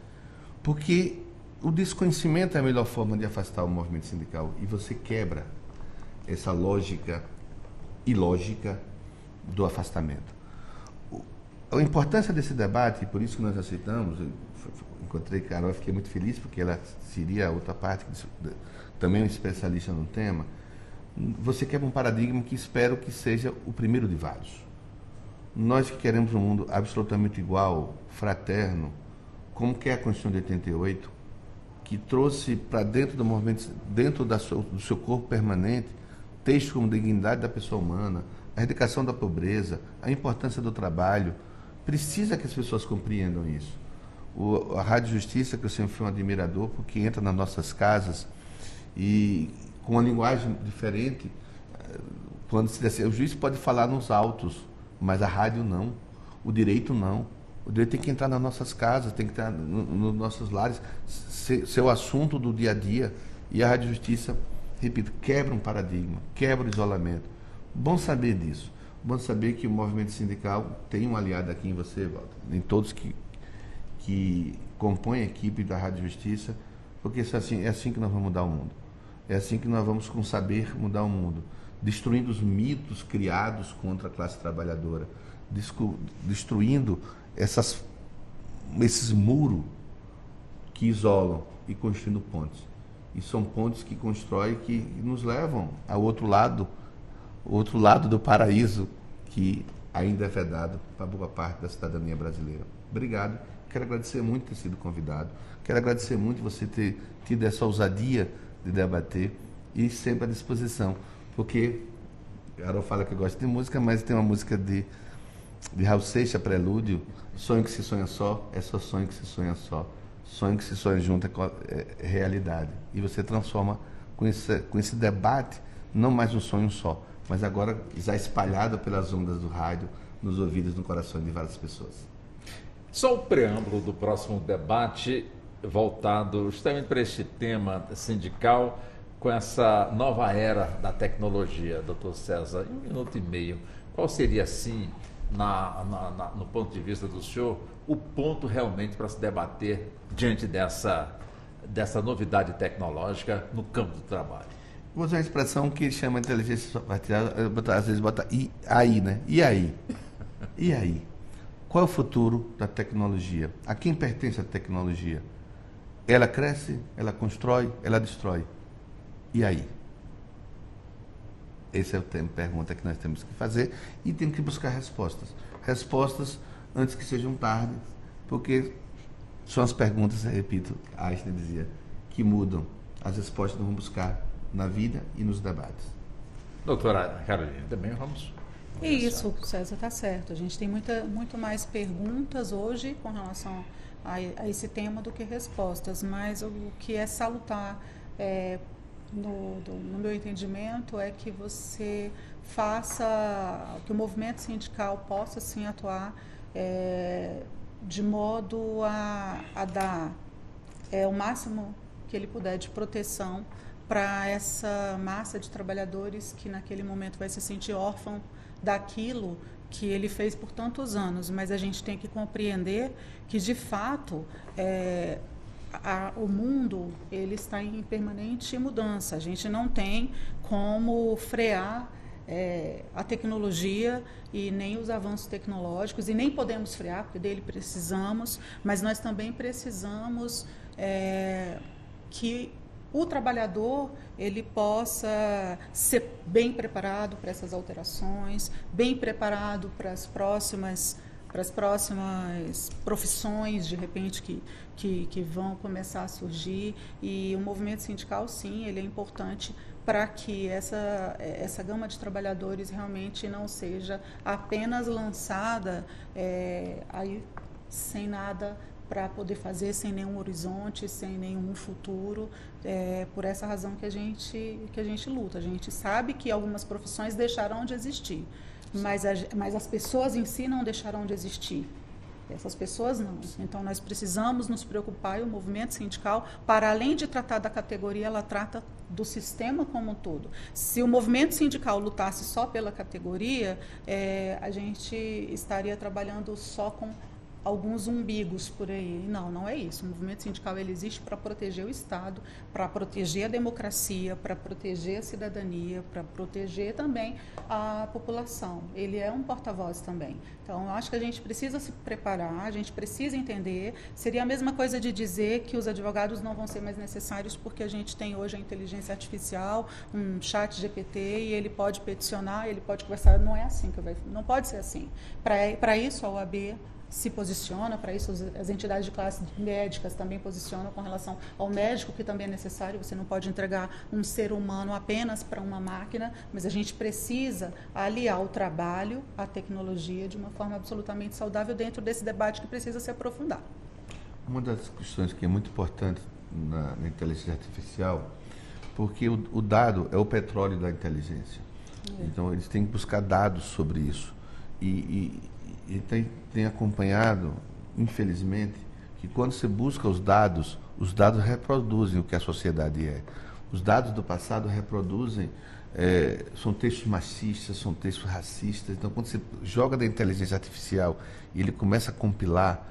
Porque o desconhecimento é a melhor forma de afastar o movimento sindical e você quebra essa lógica ilógica do afastamento. A importância desse debate, e por isso que nós aceitamos, eu encontrei Carol e fiquei muito feliz, porque ela seria a outra parte, também um especialista no tema. Você quebra um paradigma que espero que seja o primeiro de vários. Nós que queremos um mundo absolutamente igual, fraterno, como que é a Constituição de 88, que trouxe para dentro do movimento, dentro do seu corpo permanente, textos como dignidade da pessoa humana, a erradicação da pobreza, a importância do trabalho. Precisa que as pessoas compreendam isso. A Rádio Justiça, que eu sempre fui um admirador, porque entra nas nossas casas e com uma linguagem diferente, quando se diz assim, o juiz pode falar nos autos, mas a rádio não, o direito não. O direito tem que entrar nas nossas casas, tem que estar nos nossos lares, ser o assunto do dia a dia. E a Rádio Justiça, repito, quebra um paradigma, quebra o isolamento. Bom saber disso. Bom saber que o movimento sindical tem um aliado aqui em você, Walter, em todos que compõem a equipe da Rádio Justiça, porque é assim que nós vamos mudar o mundo. É assim que nós vamos, com saber, mudar o mundo. Destruindo os mitos criados contra a classe trabalhadora. Destruindo esses muros que isolam e construindo pontes. E são pontes que constroem, que nos levam ao outro lado do paraíso que ainda é vedado para boa parte da cidadania brasileira. Obrigado. Quero agradecer muito ter sido convidado. Quero agradecer muito você ter tido essa ousadia de debater e sempre à disposição. Porque a Carol fala que gosta de música, mas tem uma música de Raul Seixas, Prelúdio, sonho que se sonha só, é só sonho que se sonha só. Sonho que se sonha junto é realidade. E você transforma com esse debate, não mais um sonho só, mas agora já espalhado pelas ondas do rádio, nos ouvidos, no coração de várias pessoas. Só o preâmbulo do próximo debate, voltado justamente para este tema sindical, com essa nova era da tecnologia, doutor César, em 1 minuto e meio. Qual seria, assim, no ponto de vista do senhor, o ponto realmente para se debater diante dessa novidade tecnológica no campo do trabalho? Vou usar uma expressão que chama de inteligência artificial, às vezes bota aí, né? E aí? E aí? Qual é o futuro da tecnologia? A quem pertence a tecnologia? Ela cresce, ela constrói, ela destrói. E aí? Esse é o tema, pergunta que nós temos que fazer e temos que buscar respostas. Respostas antes que sejam tarde, porque são as perguntas, repito, Einstein dizia, que mudam. As respostas nós vamos buscar na vida e nos debates. Doutora Carolina, também vamos... Isso, César, está certo. A gente tem muito mais perguntas hoje com relação a esse tema do que respostas, mas o que é salutar, no meu entendimento, é que você que o movimento sindical possa, sim, atuar de modo a dar o máximo que ele puder de proteção para essa massa de trabalhadores que naquele momento vai se sentir órfão daquilo que ele fez por tantos anos, mas a gente tem que compreender que, de fato, o mundo ele está em permanente mudança. A gente não tem como frear a tecnologia e nem os avanços tecnológicos, e nem podemos frear, porque dele precisamos, mas nós também precisamos que o trabalhador ele possa ser bem preparado para essas alterações, bem preparado para as próximas profissões, de repente, que vão começar a surgir. E o movimento sindical, sim, ele é importante para que essa gama de trabalhadores realmente não seja apenas lançada aí sem nada para poder fazer, sem nenhum horizonte, sem nenhum futuro. Por essa razão que a gente luta. A gente sabe que algumas profissões deixarão de existir, mas as pessoas em si não deixarão de existir. Essas pessoas não. Então, nós precisamos nos preocupar, e o movimento sindical, para além de tratar da categoria, ela trata do sistema como um todo. Se o movimento sindical lutasse só pela categoria, a gente estaria trabalhando só com alguns umbigos por aí. Não é isso. O movimento sindical ele existe para proteger o Estado, para proteger a democracia, para proteger a cidadania, para proteger também a população. Ele é um porta-voz também. Então, eu acho que a gente precisa se preparar, a gente precisa entender. Seria a mesma coisa de dizer que os advogados não vão ser mais necessários porque a gente tem hoje a inteligência artificial, um chat GPT, e ele pode peticionar, ele pode conversar. Não é assim não pode ser assim. Para isso, a OAB se posiciona, para isso as entidades de classe médicas também posicionam com relação ao médico, que também é necessário. Você não pode entregar um ser humano apenas para uma máquina, mas a gente precisa aliar o trabalho à tecnologia de uma forma absolutamente saudável dentro desse debate que precisa se aprofundar. Uma das questões que é muito importante na inteligência artificial, porque o dado é o petróleo da inteligência. Então, eles têm que buscar dados sobre isso. E tem acompanhado, infelizmente, que quando você busca os dados reproduzem o que a sociedade é. Os dados do passado reproduzem, são textos machistas, são textos racistas. Então, quando você joga da inteligência artificial e ele começa a compilar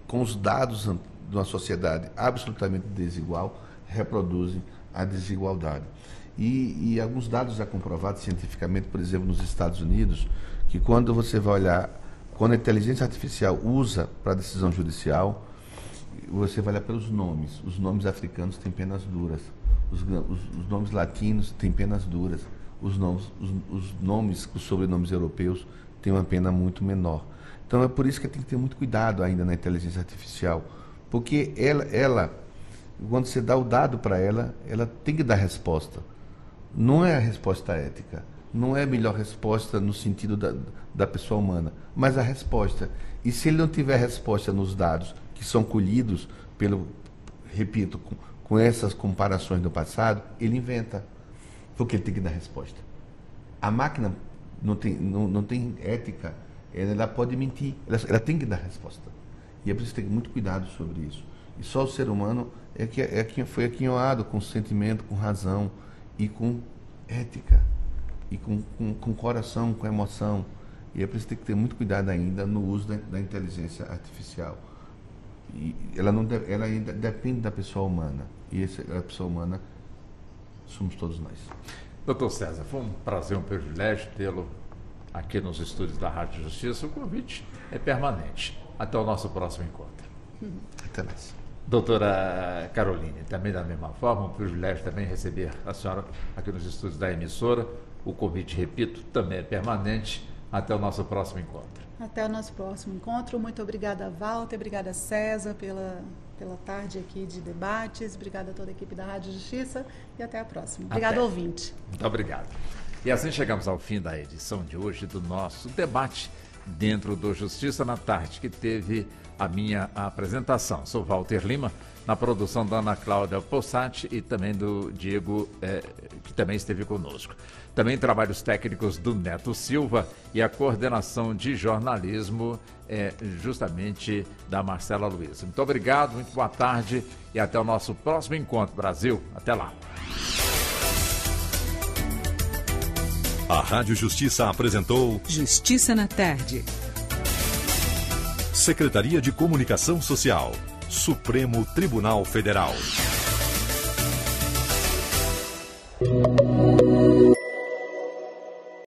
com os dados de uma sociedade absolutamente desigual, reproduzem a desigualdade. E alguns dados já comprovados cientificamente, por exemplo, nos Estados Unidos, que quando você vai olhar, quando a inteligência artificial usa para decisão judicial, você vai olhar pelos nomes. Os nomes africanos têm penas duras, os nomes latinos têm penas duras, os sobrenomes europeus têm uma pena muito menor. Então é por isso que tem que ter muito cuidado ainda na inteligência artificial, porque ela quando você dá o dado para ela tem que dar resposta. Não é a resposta ética, não é a melhor resposta no sentido da pessoa humana, mas a resposta. E se ele não tiver resposta nos dados que são colhidos repito, com essas comparações do passado, ele inventa, porque ele tem que dar resposta. A máquina não tem ética, ela pode mentir, ela tem que dar resposta. E é preciso ter muito cuidado sobre isso. E só o ser humano foi aquinhoado com sentimento, com razão e com ética, e com coração, com emoção. E é preciso ter que ter muito cuidado ainda no uso da inteligência artificial. E ela ainda depende da pessoa humana. E a pessoa humana somos todos nós. Doutor César, foi um prazer, um privilégio tê-lo aqui nos estúdios da Rádio Justiça. O convite é permanente. Até o nosso próximo encontro. Até mais. Doutora Caroline, também da mesma forma, um privilégio também receber a senhora aqui nos estúdios da emissora. O convite, repito, também é permanente. Até o nosso próximo encontro. Até o nosso próximo encontro. Muito obrigada, Walter, obrigada, César, pela tarde aqui de debates. Obrigada a toda a equipe da Rádio Justiça e até a próxima. Obrigado, ouvinte. Muito obrigado. E assim chegamos ao fim da edição de hoje do nosso debate dentro do Justiça na Tarde, que teve a minha apresentação. Sou Walter Lima, na produção da Ana Cláudia Possati e também do Diego, que também esteve conosco. Também trabalhos técnicos do Neto Silva e a coordenação de jornalismo justamente da Marcela Luiz. Muito obrigado, muito boa tarde e até o nosso próximo encontro, Brasil. Até lá. A Rádio Justiça apresentou Justiça na Tarde. Secretaria de Comunicação Social, Supremo Tribunal Federal.